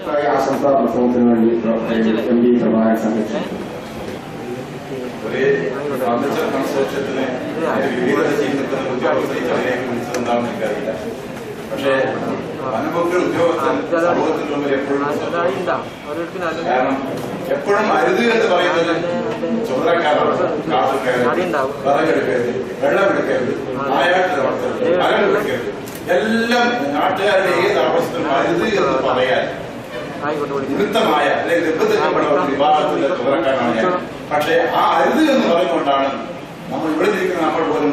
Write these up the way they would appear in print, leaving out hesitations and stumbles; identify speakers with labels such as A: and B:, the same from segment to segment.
A: ആശംസാ പ്രസംഗത്തിന് വേണ്ടി MP പ്രഭാകരൻ സംഘടിപ്പിച്ചു.
B: കൺസോർഷ്യത്തിന് വിവിധ ചെയ്യുന്ന ഉദ്യോഗസ്ഥരെ ചടങ്ങിലേക്ക് വിളിച്ചതെന്താണെന്ന് എനിക്കറിയില്ല. പക്ഷേ വനംവകുപ്പ് ഉദ്യോഗസ്ഥൻ സമൂഹത്തിന് മുമ്പിൽ എപ്പോഴും കാരണം എപ്പോഴും അരുത് എന്ന് പറയുന്നത് ചുമതലക്കാരാണ്. വിറകെടുക്കരുത്, വെള്ളമെടുക്കരുത്, നായാട്ടിൽ വളർത്തരുത്, മരം എടുക്കരുത്, എല്ലാം നാട്ടുകാരുടെ ഏത് ആവശ്യത്തിനും അരുത് എന്ന് പറയാൻ നിമിത്തമായ അല്ലെങ്കിൽ നിർബന്ധിക്കപ്പെടുന്ന വിഭാഗത്തിന്റെ ചുമതലക്കാരാണ് ഞാൻ. പക്ഷെ ആ അരുത് എന്ന് പറഞ്ഞുകൊണ്ടാണ് നമ്മൾ ഇവിടെ ഇരിക്കുന്ന നമ്മൾ പോലും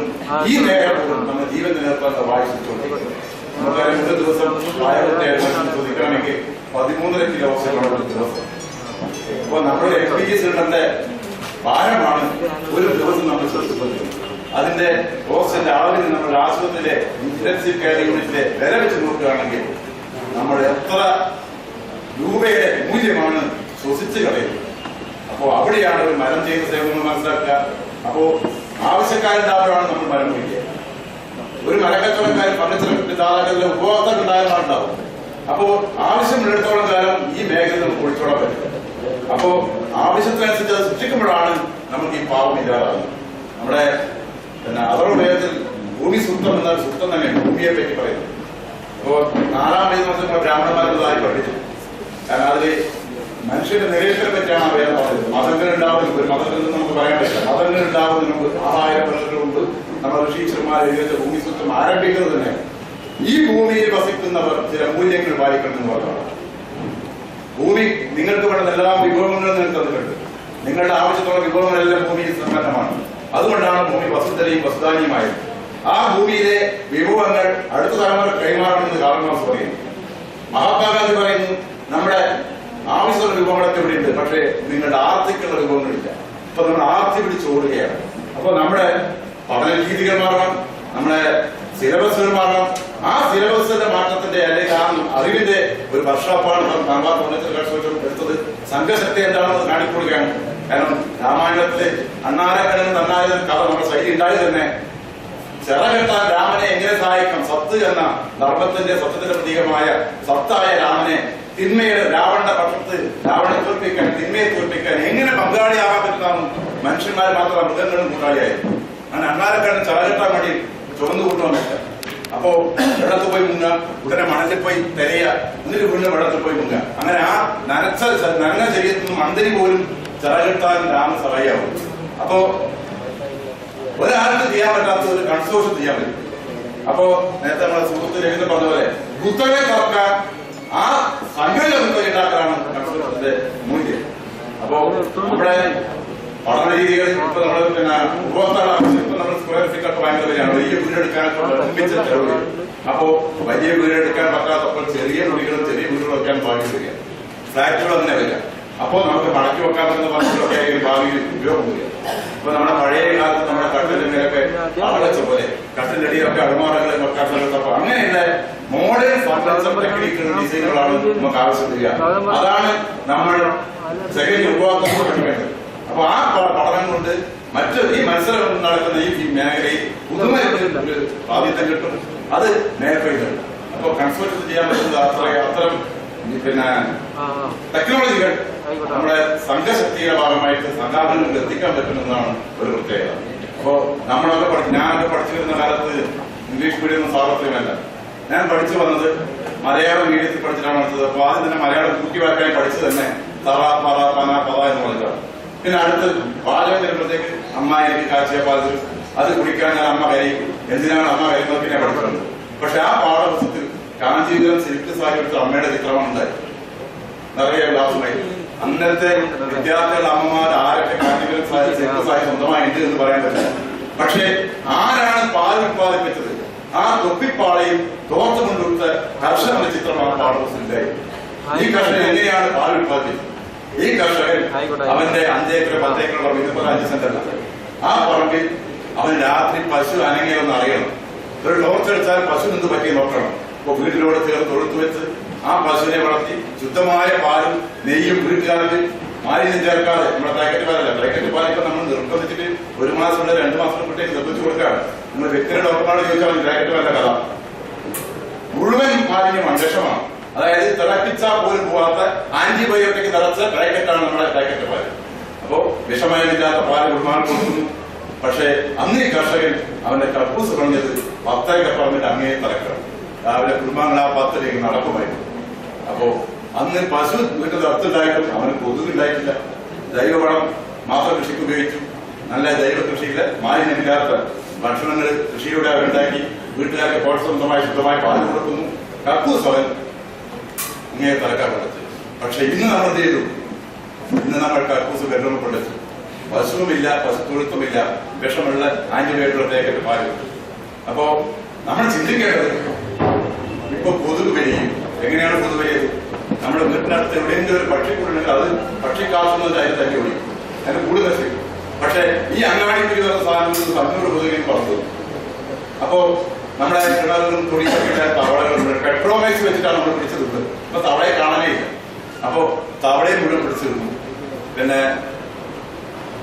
B: ഈ മേഖല പോലും നമ്മുടെ ജീവൻ നിലനിർത്താൻ വായിച്ചിട്ടുകൊണ്ടിരിക്കുന്നത്. നമുക്കറിയാം, ഒരു ദിവസം ചോദിക്കണമെങ്കിൽ 13.5 കിലോ ഓക്സിജൻ ഒരു ദിവസം. അപ്പൊ നമ്മുടെ LPG സിലിണ്ടറിന്റെ ഭാരമാണ് ഒരു ദിവസം നമ്മൾ ശ്രദ്ധിക്കുന്നത്. അതിന്റെ ഓക്സിജന്റെ അളവിൽ നമ്മുടെ ആശുപത്രിയിലെ ഇന്റൻസീവ് കെയർ യൂണിറ്റിലെ വില വെച്ച് നോക്കുകയാണെങ്കിൽ നമ്മൾ എത്ര രൂപയുടെ മൂല്യമാണ് ശ്വസിച്ച് കളയുന്നത്. അപ്പോ അവിടെയാണ് ഒരു മരം ചെയ്ത സേവനം മനസ്സിലാക്കുക. അപ്പോ ആവശ്യക്കാരുണ്ടാവുകയാണ് നമ്മൾ മരം പിടിക്കുക. ഒരു മരക്കച്ചവടക്കാരൻ ഫർണിച്ചർ താറാക്കത്തിലെ ഉപഭോക്താക്കൾ ഉണ്ടാകുന്നുണ്ടാവും. അപ്പോ ആവശ്യമുള്ളിടത്തോളം കാലം ഈ മേഖല നമുക്ക് ഒഴിച്ചോടാൻ പറ്റും. അപ്പോ ആവശ്യത്തിനനുസരിച്ച് അത് സൃഷ്ടിക്കുമ്പോഴാണ് നമുക്ക് ഈ പാവം ഇല്ലാതാകുന്നത്. നമ്മുടെ അതോട് വേഗത്തിൽ ഭൂമി സുത്തം എന്നാൽ സുത്തം തന്നെയാണ് ഭൂമിയെ പറ്റി പറയുന്നത്. അപ്പോ 4-ാം വേദം നമ്മൾ ബ്രാഹ്മണന്മാരുള്ളതായി പഠിച്ചു. കാരണം അതില് മനുഷ്യന്റെ നിരീക്ഷനെ പറ്റിയാണ് വേദം പറഞ്ഞത്. മതങ്ങൾ ഉണ്ടാവുന്നതിന് ഒരു മതത്തിൽ നിന്ന് നമുക്ക് പറയാൻ പറ്റില്ല. മതങ്ങൾ ഉണ്ടാവുന്നതിന് മുമ്പ് 6000 വർഷങ്ങൾക്ക് മുമ്പ് നമ്മൾ ഋഷീശ്വരന്മാർ എഴുതിയ ഭൂമി സുത്തം ആരംഭിക്കുന്നത് തന്നെ ഈ ഭൂമിയിൽ വസിക്കുന്നവർ ചില മൂല്യങ്ങൾ പാലിക്കണമെന്ന് പറഞ്ഞതാണ്. ഭൂമി നിങ്ങൾക്ക് വേണ്ട എല്ലാ വിഭവങ്ങളും നിങ്ങൾക്ക് തന്നിട്ടുണ്ട്. നിങ്ങളുടെ ആവശ്യത്തോളം വിഭവങ്ങളെല്ലാം ഭൂമിയിൽ സമ്പന്നമാണ്. അതുകൊണ്ടാണ് ഭൂമി വസുദ്ധരയും വസുധാനിയുമായത്. ആ ഭൂമിയിലെ വിഭവങ്ങൾ അടുത്ത തലമുറ കൈമാറണമെന്ന് കാർമാർക്സ് പറയുന്നു. മഹാത്മാഗാന്ധി പറയുന്നു, നമ്മുടെ ആവശ്യമുള്ള വിഭവങ്ങളൊക്കെ ഇവിടെ ഉണ്ട്, പക്ഷേ നിങ്ങളുടെ ആർത്തിക്കുള്ള വിഭവങ്ങളില്ല. അപ്പൊ നമ്മൾ ആർത്തി പിടിച്ച് ഓടുകയാണ്. അപ്പൊ നമ്മുടെ പഠന രീതികൾ മാറണം, നമ്മുടെ സിലബസുകൾ മാറണം. ആ സിലബസിന്റെ മാറ്റത്തിന്റെ അല്ലെങ്കിൽ ആ അറിവിന്റെ ഒരു വർഷാപ്പാണ് എടുത്തത്. സംഘശക്തി എന്താണെന്ന് കാണിക്കൊടുക്കുകയാണ്. കാരണം രാമായണത്തിലെ അണ്ണാരക്കടന്ന് നന്നായ കഥ നമ്മുടെ ശൈലി ഉണ്ടായത് തന്നെ ചെറകെട്ടാൻ രാമനെ എങ്ങനെ സഹായിക്കാം. സത്ത് എന്ന ധർമ്മത്തിന്റെ സത്യത്തിന്റെ പ്രതീകമായ സത്തായ രാമനെ തിന്മയുടെ രാവണന്റെ പക്ഷത്ത് രാവണനെ തോൽപ്പിക്കാൻ, തിന്മയെ തോൽപ്പിക്കാൻ എങ്ങനെ പങ്കാളിയാകാൻ പറ്റുന്ന മനുഷ്യന്മാർ മാത്രം മൃഗങ്ങളും പങ്കാളിയായിരുന്നു. അങ്ങനെ അണ്ണാരക്കടന്ന് ചെറകെട്ടാൻ വേണ്ടി ചുവന്നു കൊണ്ടുപോകാൻ പറ്റില്ല. അപ്പോ വെള്ളത്തിൽ പോയി മുങ്ങുക, ഉടനെ മണലിൽ പോയി തിരയുക, എന്നിട്ട് വീണ്ടും വെള്ളത്തിൽ പോയി മുങ്ങുക. അങ്ങനെ ആ നനഞ്ഞ ശരീരത്തിൽ നിന്നും മന്ദിരി പോലും ചിറകെട്ടാൻ രാമ സഹായിയാവും. അപ്പോ ഒരാൾക്ക് ചെയ്യാൻ പറ്റാത്ത ഒരു കൺസോർഷ്യം ചെയ്യാൻ പറ്റും. അപ്പോ നേരത്തെ നമ്മുടെ സുഹൃത്ത് രവീന്ദ്രൻ പറഞ്ഞ പോലെ കുത്തകയെ തുറക്കാൻ ആ സംഘടന കുത്തക ഉണ്ടാക്കാനാണ് കൺസോർഷ്യത്തിന്റെ മൂല്യം. അപ്പോ നമ്മുടെ പഠന രീതികൾ ഇപ്പൊ നമ്മൾ ഉപഭോക്താക്കൾ ഇപ്പൊ നമ്മൾ സ്ക്വയർ ഫീറ്റ് ഒക്കെ ഭയങ്കര വരികയാണ്. വലിയ വീടെടുക്കാനൊക്കെ നിർമ്മിച്ച ചെലവ്. അപ്പോ വലിയ വീടെടുക്കാൻ പറ്റാത്തപ്പോൾ ചെറിയ വീടുകളും ചെറിയ വീടുകളും വെക്കാൻ ഭാഗ്യം വരിക, ഫ്ലാറ്റുകൾ അങ്ങനെ വരിക. അപ്പോ നമുക്ക് മടക്കി വെക്കാൻ പറ്റുന്ന വസ്തുക്കളൊക്കെ ആയിരിക്കും ഭാവിയിൽ ഉപയോഗം വരിക. ഇപ്പൊ നമ്മുടെ പഴയ കാലത്ത് നമ്മുടെ കട്ടിലിന്റെ മേലൊക്കെ അടച്ച പോലെ കട്ടിലിന്റെ അടിയൊക്കെ അടിമാറകൾ വെക്കാത്തപ്പോൾ അങ്ങനെയുള്ള മോഡേൺ ഫർണിച്ചർ ടെക്നിക്കുകളും ഡിസൈനുകളാണ് നമുക്ക് ആവശ്യം വരിക. അതാണ് നമ്മൾ സെക്കൻഡ് ഉപഭോക്താക്കൾ പഠിക്കേണ്ടത്. അപ്പൊ ആ പഠനം കൊണ്ട് മറ്റ് ഈ മത്സരം നടക്കുന്ന ഈ മേഖലയിൽ പുതുമയൊരു ആദ്യത്തെ കിട്ടും. അത് മേൽക്കൈകൾ. അപ്പൊ കൺസോർഷ്യത്തിൽ ചെയ്യാൻ പറ്റുന്നത് അത്തരം പിന്നെ ടെക്നോളജികൾ നമ്മുടെ സംഘശക്തിയുടെ ഭാഗമായിട്ട് സംഘാടനങ്ങളിൽ എത്തിക്കാൻ പറ്റുന്നതാണ് ഒരു പ്രത്യേകത. അപ്പോ നമ്മളൊക്കെ ഞാനൊക്കെ പഠിച്ചിരുന്ന കാലത്ത് ഇംഗ്ലീഷ് മീഡിയം സാർവത്രികമല്ല. ഞാൻ പഠിച്ചു വന്നത് മലയാളം മീഡിയത്തിൽ പഠിച്ചിട്ടാണ് പഠിച്ചത്. അപ്പൊ ആദ്യം തന്നെ മലയാളം കൂട്ടിവാക്കാൻ പഠിച്ചു തന്നെ തറ പറ പന പത എന്ന് പറഞ്ഞിട്ടാണ്. പിന്നെ അടുത്ത് പാചകം ചെയ്യുമ്പോഴത്തേക്ക് അമ്മ എനിക്ക് കാച്ചിയ പാചകം അത് കുടിക്കാൻ ഞാൻ അമ്മ കരയും. എന്തിനാണ് അമ്മ കരുന്നതിനെ പഠിക്കുന്നത്. പക്ഷെ ആ പാഠപുസ്തകത്തിൽ കാഞ്ചീപുരം സിൽക്ക് സാരി എടുത്ത അമ്മയുടെ ചിത്രമാണ് ഉണ്ടായി. നിറയെ ഗ്ലാസുമായി അന്നത്തെ വിദ്യാർത്ഥികളുടെ അമ്മമാർ ആരൊക്കെ കാഞ്ചീപുരം സാരി സിൽക്ക് സാരി സ്വന്തമായിട്ട് എന്ന് പറയാൻ പറ്റില്ല. പക്ഷെ ആരാണ് പാൽ ഉത്പാദിപ്പിച്ചത്? ആ തൊപ്പിപ്പാളയും തോർത്ത് കൊണ്ടുകൊടുത്ത കർഷകന്റെ ചിത്രമാണ് പാഠപുസ്തകത്തിലായി. ഈ കർഷകൻ എങ്ങനെയാണ് പാൽ ഉത്പാദിപ്പിച്ചത്? ഈ കർഷകൻ അവന്റെ 5 ഏക്കർ 10 ഏക്കർ പറമ്പ്, ഇതിപ്പോ 5 സെന്റ് അല്ല, ആ പറമ്പിൽ അവൻ രാത്രി പശു അനങ്ങിയൊന്ന് അറിയണം. ഒരു ടോർച്ചടിച്ചാൽ പശു നിന്ന് പറ്റി നോക്കണം. അപ്പൊ വീട്ടിലൂടെ ചേർത്ത് തൊഴുത്ത് വെച്ച് ആ പശുവിനെ വളർത്തി ശുദ്ധമായ പാലും നെയ്യും വീട്ടുകാർക്ക് മാലിന്യം ചേർക്കാതെ, നമ്മുടെ പാക്കറ്റ് പാലല്ല, പാക്കറ്റ് പാലിപ്പോ നമ്മൾ നിർബന്ധിച്ചിട്ട് 1 മാസം 2 മാസം കുട്ടിക്ക് നിർബന്ധിച്ചു കൊടുക്കാണ്. നമ്മൾ വ്യക്തിയുടെ ഡോക്ടറോട് ചോദിച്ചാൽ പാക്കറ്റ് പാലിന്റെ കഥ മുഴുവൻ മാലിന്യമാണ്, വിഷമാണ്. അതായത് തിളപ്പിച്ചാൽ പോലും പോവാത്ത ആന്റിബയോട്ടിക് നിറച്ച പാക്കറ്റാണ് നമ്മുടെ പാക്കറ്റ് പാല്. അപ്പോ വിഷമയമില്ലാത്ത പാല് കുടുംബാണ് കൊടുക്കുന്നു. പക്ഷേ അന്ന് ഈ കർഷകൻ അവന്റെ കക്കൂസ് പറഞ്ഞത് 10 പറമ്പിന്റെ അങ്ങേ തലക്കാണ്. രാവിലെ കുടുംബാങ്ങൾ ആ 10 രൂപ നടക്കുമായിരുന്നു. അപ്പോ അന്ന് പശു വീട്ടിൽ നടത്തുണ്ടായിട്ടും അവന് കൊതുകുണ്ടായിട്ടില്ല. ജൈവവളം മാത്രം കൃഷിക്ക് ഉപയോഗിച്ചു. നല്ല ജൈവ കൃഷിയിലെ മാലിന്യമില്ലാത്ത ഭക്ഷണങ്ങൾ കൃഷിയിലൂടെ അവരുണ്ടാക്കി വീട്ടുകാർക്ക് പ്രോത്സാഹനമായി ശുദ്ധമായി പാല് കൊടുക്കുന്നു. കക്കൂസ് അവൻ ഇങ്ങനെ തലക്കാർ കൊടുത്തു. പക്ഷെ ഇന്ന് നമ്മൾ എന്ത് ചെയ്തു? ഇന്ന് നമ്മൾ കക്കൂസ് ബെഡ്റൂമിൽ കൊണ്ടുവച്ചു. പശുവുമില്ല, പശുത്തൊഴുത്തുമില്ല, വിഷമുള്ള ആന്റിബയോട്ടിക് പാല് കിട്ടും. അപ്പോ നമ്മൾ ചിന്തിക്കേണ്ടത് ഇപ്പൊ കൊതുക് വരികയും എങ്ങനെയാണ് കൊതുക് വരിയത്? നമ്മുടെ വീട്ടിനടുത്ത് എവിടെയെങ്കിലും ഒരു പക്ഷിക്കൂടുണ്ടെങ്കിൽ അത് പക്ഷി കാത്തുന്നത് അതിന് തല്ലി ഓടിക്കും, അതിന് കൂട് നശിക്കും. പക്ഷെ ഈ അങ്ങാടിക്കുരി വരുന്ന സാധനം 500 കൊതുകിന് പുറത്തു. അപ്പോ നമ്മുടെ കിണറുകളും തുണിയൊക്കെ തവളകളുണ്ട്. പെട്രോമാക്സ് വെച്ചിട്ടാണ് നമ്മൾ പിടിച്ചെടുത്തത്. അപ്പൊ തവളയെ കാണാനേ ഇല്ല. അപ്പോ തവളയെ മുഴുവൻ പിടിച്ചെടുക്കുന്നു. പിന്നെ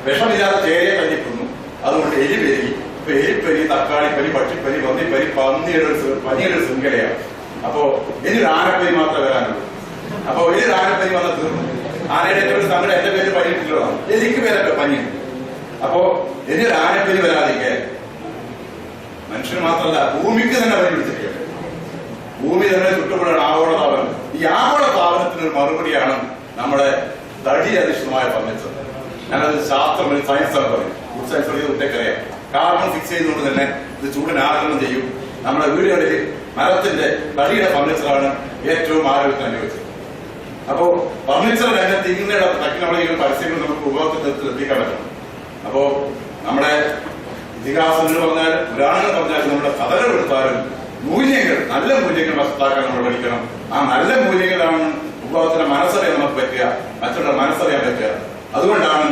B: വിഷമില്ലാതെ ചേരയെ തല്ലിക്കുന്നു. അതുകൊണ്ട് എലി പെരുകി. ഇപ്പൊ എലിപ്പനി, തക്കാളിപ്പനി, പക്ഷിപ്പനി, പന്നിപ്പനി, പനിയുടെ ശൃംഖലയാണ്. അപ്പോ ഇനി ആനപ്പനി മാത്രമേ വരാനുള്ളൂ. അപ്പൊ ഒരു ആനപ്പനി വന്നാൽ തീർന്നു. ആനയുടെ ഏറ്റവും സങ്കടം എന്റെ പേര് പനിയിട്ടുള്ളതാണ്, എലിക്ക് പേരൊക്കെ പനിയുണ്ട്. അപ്പോ ഇനി ആനപ്പനി വരാതിരിക്കെ മനുഷ്യന് മാത്രമല്ല ഭൂമിക്ക് തന്നെ പനി പിടിച്ചിരിക്കട്ടെ. ഭൂമി തന്നെ ചുറ്റുപാടാണ് ആഗോളതാപനം. ഈ ആഗോളതാപനത്തിനൊരു മറുപടിയാണ് നമ്മുടെ തടി അധിഷ്ഠിതമായ ഫർണിച്ചർ. ഞാനത് ശാസ്ത്രം സയൻസ് ആണ് പറയും. ഫുഡ് സയൻസ് പഠിക്കുന്ന കുട്ടിക്കറിയാം. കാർബൺ ഫിക്സ് ചെയ്തുകൊണ്ട് തന്നെ ഇത് ചൂടിനെ ആഗിരണം ചെയ്യും. നമ്മുടെ വീടുകളിൽ മരത്തിന്റെ തടിയുടെ ഫർണിച്ചറാണ് ഏറ്റവും ആരോഗ്യത്തിന് അനുഭവിച്ചത്. അപ്പോ ഫർണിച്ചർ രംഗത്ത് ഇങ്ങനെയുള്ള ടെക്നോളജികളും പരസ്യങ്ങളും നമുക്ക് ഉപഭോക്തൃത്വത്തിൽ എത്തിക്കാൻ പറ്റണം. അപ്പോ നമ്മുടെ ഇതിഹാസങ്ങൾ പറഞ്ഞാൽ, പുരാണങ്ങൾ പറഞ്ഞാൽ, നമ്മുടെ കഥകൾ എടുത്താലും മൂല്യങ്ങൾ, നല്ല മൂല്യങ്ങൾ മനസ്സിലാക്കാൻ നമ്മൾ പഠിക്കണം. ആ നല്ല മൂല്യങ്ങളാണ് ഉപഭോക്തൃ മനസ്സറിയാൻ നമുക്ക് പറ്റുക, മറ്റുള്ള മനസ്സറിയാൻ പറ്റുക. അതുകൊണ്ടാണ്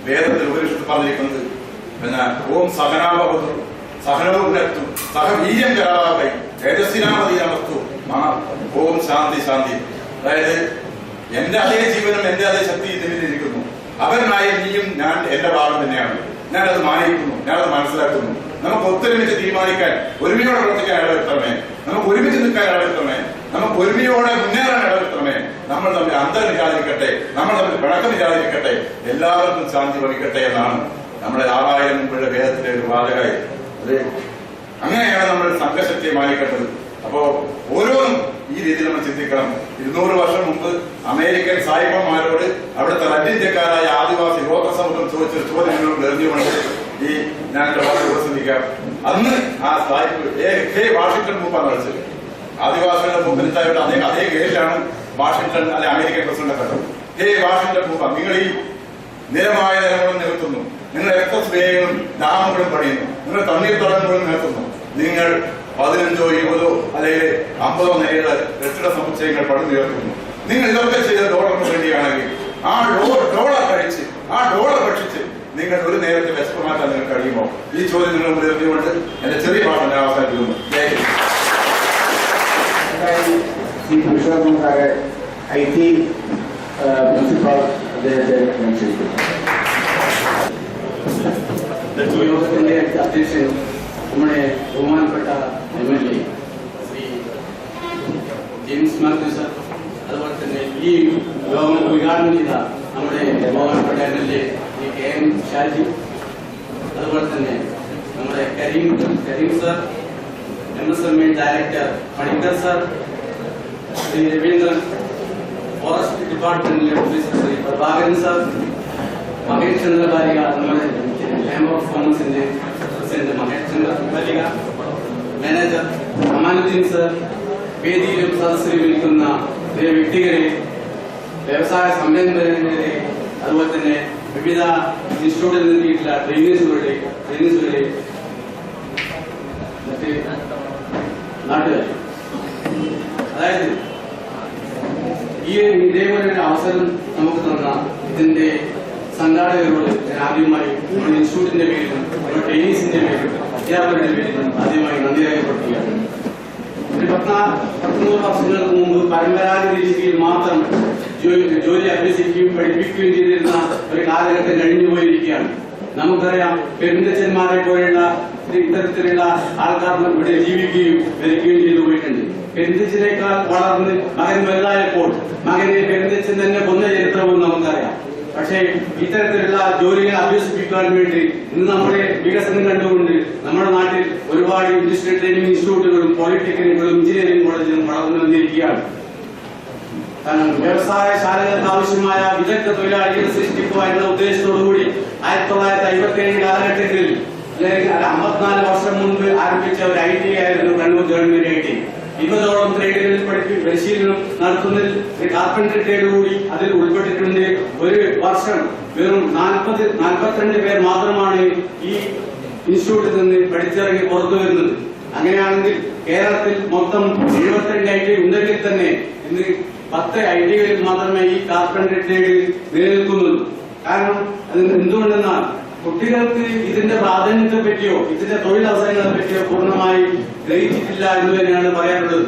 B: വേദത്തിൽ ഉപനിഷത്ത് പറഞ്ഞിരിക്കുന്നത്, പിന്നെ ഓം സഹനാഭവതു സഹനവും നത്തു സഹവീര്യം കരാവായി തേജസ്വിനാമതീനമസ്തു ഓം ശാന്തി ശാന്തി. അതായത് എന്റെ അതേ ജീവനും എന്റെ അതേ ശക്തി ഇതിലിരിക്കുന്നു. അവനായ നീയും ഞാൻ എന്റെ ഭാഗം തന്നെയാണ്. ഞാനത് മാനിക്കുന്നു, ഞാനത് മനസ്സിലാക്കുന്നു. നമുക്ക് ഒത്തൊരുമിച്ച് തീരുമാനിക്കാൻ, ഒരുമയോടെ പ്രവർത്തിക്കാൻ ഇടവരുത്തണമേ. നമുക്ക് ഒരുമിച്ച് നിൽക്കാൻ ഇടവരുത്തണമേ. നമുക്ക് ഒരുമയോടെ മുന്നേറാൻ ഇടവരുത്തണമേ. നമ്മൾ തമ്മിൽ അന്തരമില്ലാതിരിക്കട്ടെ, നമ്മൾ തമ്മിൽ പിണക്കമില്ലാതിരിക്കട്ടെ, എല്ലാവർക്കും ശാന്തി ഭവിക്കട്ടെ എന്നാണ് നമ്മുടെ 6000 മുമ്പുള്ള വേദത്തിലെ ഒരു വാചകായി. അത് അങ്ങനെയാണ് നമ്മൾ സംഘശക്തിയെ മാനിക്കേണ്ടത്. അപ്പോ ഓരോന്നും ഈ രീതിയിൽ നമ്മൾ ചിന്തിക്കണം. 200 വർഷം മുമ്പ് അമേരിക്കൻ സായിപ്പന്മാരോട് അവിടുത്തെ റദ്ദിന്ത്യക്കാരായ ആദിവാസി ഗോത്രസമൂഹം ചോദിച്ചൊരു ചോദ്യങ്ങളോട് എറിഞ്ഞുകൊണ്ട് ഈ ഞാൻ ചിന്തിക്കാം. അന്ന് ആ സായിപ്പ് വാഷിംഗ്ടൺ മൂപ്പാണ് കളിച്ചത്. ആദിവാസികളുടെ മുമ്പിലത്തായിട്ട് അതേ കേസിലാണ് വാഷിംഗ്ടൺ അല്ലെ അമേരിക്കൻ പ്രസിഡന്റ് കണ്ടത്. വാഷിംഗ്ടൺ മൂപ്പ, നിങ്ങൾ ഈ നിരമായ നിലങ്ങളും നികത്തുന്നു, നിങ്ങൾ എക്സസ് വേകളും ഡാമുകളും പണിയുന്നു, നിങ്ങൾ തണ്ണീർത്തടങ്ങളും നികത്തുന്നു, നിങ്ങൾ 15ഓ 20ഓ അല്ലെങ്കിൽ 50ഓ നിലയുടെ കെട്ടിട സമുച്ചയങ്ങൾ പണിതുയർത്തുന്നു. നിങ്ങൾ ഇതൊക്കെ ചെയ്ത ഡോളറിന് വേണ്ടിയാണെങ്കിൽ ആ ഡോളർ കഴിച്ച്, ആ ഡോളർ ഭക്ഷിച്ച് നിങ്ങൾ ഒരു നേരത്തെ വിശപ്പ് മാറ്റാൻ നിങ്ങൾക്ക് കഴിയുമോ? ഈ ചോദ്യം നിങ്ങൾ മുന്നിൽ എറിഞ്ഞുകൊണ്ട് എന്റെ ചെറിയ ഭാഷ ഞാൻ അവസാനിപ്പിക്കുന്നു.
A: IT പ്രിൻസിപ്പാൾ അദ്ദേഹത്തെ യോഗത്തിന്റെ അധ്യക്ഷൻ നമ്മുടെ ബഹുമാനപ്പെട്ട MLA Shri James Mathew sir, അതുപോലെ തന്നെ ഈ യോഗം ഉദ്ഘാടനം ചെയ്ത നമ്മുടെ ബഹുമാനപ്പെട്ട MLA KM ഷാജി, അതുപോലെ തന്നെ നമ്മുടെ Karim sir, MSME director Panicker sir, Shri Ravindran, forest ഡിപ്പാർട്ട്മെന്റിലെ ഓഫീസർ ശ്രീ പ്രഭാകരൻ സർ, മഹേഷ് ചന്ദ്ര ബാലിക, നമ്മുടെ ചേംബർ ഓഫ് കോമേഴ്സിന്റെ president Mahesh Chandra Balika, manager Amanuddin sir, വേദിയിലും സദസ്സിലും ഇരിക്കുന്ന വ്യക്തികളെ, വ്യവസായ സംരംഭകരെ, അതുപോലെ തന്നെ വിവിധ ഇൻസ്റ്റിറ്റ്യൂട്ടിൽ നിന്നെത്തിയിട്ടുള്ള ട്രെയിനീസുകളെ, മറ്റ് നാട്ടുകാർ, അതായത് ഈ ഇതേപോലെ ഒരു അവസരം നമുക്ക് തന്ന ഇതിന്റെ സംഘാടകരോട് ഞാൻ ആദ്യമായി നമ്മുടെ ഇൻസ്റ്റിറ്റ്യൂട്ടിന്റെ പേരിലും നമ്മുടെ ട്രെയിനീസിന്റെ പേരിലും അധ്യാപകരുടെ പേരിലും ആദ്യമായി നന്ദി രേഖപ്പെടുത്തുകയാണ്. ഒരു 13 വർഷങ്ങൾക്ക് മുമ്പ് പരമ്പരാഗത രീതിയിൽ മാത്രം ജോലി അഭ്യസിക്കുകയും പഠിപ്പിക്കുകയും ചെയ്തിരുന്ന ഒരു കാലഘട്ടം കഴിഞ്ഞു പോയിരിക്കുകയാണ്. നമുക്കറിയാം, പെരുന്തച്ഛന്മാരെ പോലെയുള്ള ഇത്തരത്തിലുള്ള ആൾക്കാർ ഇവിടെ ജീവിക്കുകയും മരിക്കുകയും ചെയ്തു പോയിട്ടുണ്ട്.
C: പെരുന്തച്ചിനേക്കാൾ വളർന്ന് മകൻ വലുതായപ്പോൾ മകനെ പെരുന്തച്ചൻ തന്നെ കൊന്ന ചരിത്രവും നമുക്കറിയാം. പക്ഷേ ഇത്തരത്തിലുള്ള ജോലികളെ അഭ്യസിപ്പിക്കാൻ വേണ്ടി ഇന്ന് നമ്മുടെ വികസനം കണ്ടുകൊണ്ട് നമ്മുടെ നാട്ടിൽ ഒരുപാട് ഇൻഡസ്ട്രിയൽ ട്രെയിനിങ് ഇൻസ്റ്റിറ്റ്യൂട്ടുകളും പോളിടെക്നിക്കുകളും എഞ്ചിനീയറിംഗ് കോളേജുകളും വളർന്നു വന്നിരിക്കുകയാണ്. കാരണം വ്യവസായശാലകൾക്ക് ആവശ്യമായ വിദഗ്ധ തൊഴിലാളികളെ സൃഷ്ടിക്കുക എന്ന ഉദ്ദേശത്തോടുകൂടി 1957 കാലഘട്ടങ്ങളിൽ അല്ലെങ്കിൽ 54 വർഷം മുൻപ് ആരംഭിച്ച ഒരു IT ആയിരുന്നു കണ്ണൂർ ഗവൺമെന്റ് IT. 20ഓളം ട്രേഡുകളിൽ പരിശീലനം നടത്തുന്നതിൽ കാർപ്പൻട്രി ട്രേഡ് കൂടി അതിൽ ഉൾപ്പെട്ടിട്ടുണ്ട്. ഒരു വർഷം വെറും 42 പേർ മാത്രമാണ് ഈ ഇൻസ്റ്റിറ്റ്യൂട്ടിൽ നിന്ന് പഠിച്ചിറങ്ങി പുറത്തു വരുന്നത്. അങ്ങനെയാണെങ്കിൽ കേരളത്തിൽ മൊത്തം 72 IT ഉണ്ടെങ്കിൽ തന്നെ ഇന്ന് 10 ITകളിൽ മാത്രമേ ഈ കാർപ്പൻട്രി ട്രേഡ് നിലനിൽക്കുന്നുള്ളൂ. കാരണം അത് എന്തുകൊണ്ടെന്നാൽ കുട്ടികൾക്ക് ഇതിന്റെ പ്രാധാന്യത്തെ പറ്റിയോ ഇതിന്റെ തൊഴിലവസരങ്ങളെ പറ്റിയോ പൂർണ്ണമായി ഗ്രഹിച്ചിട്ടില്ല എന്ന് തന്നെയാണ് പറയാനുള്ളത്.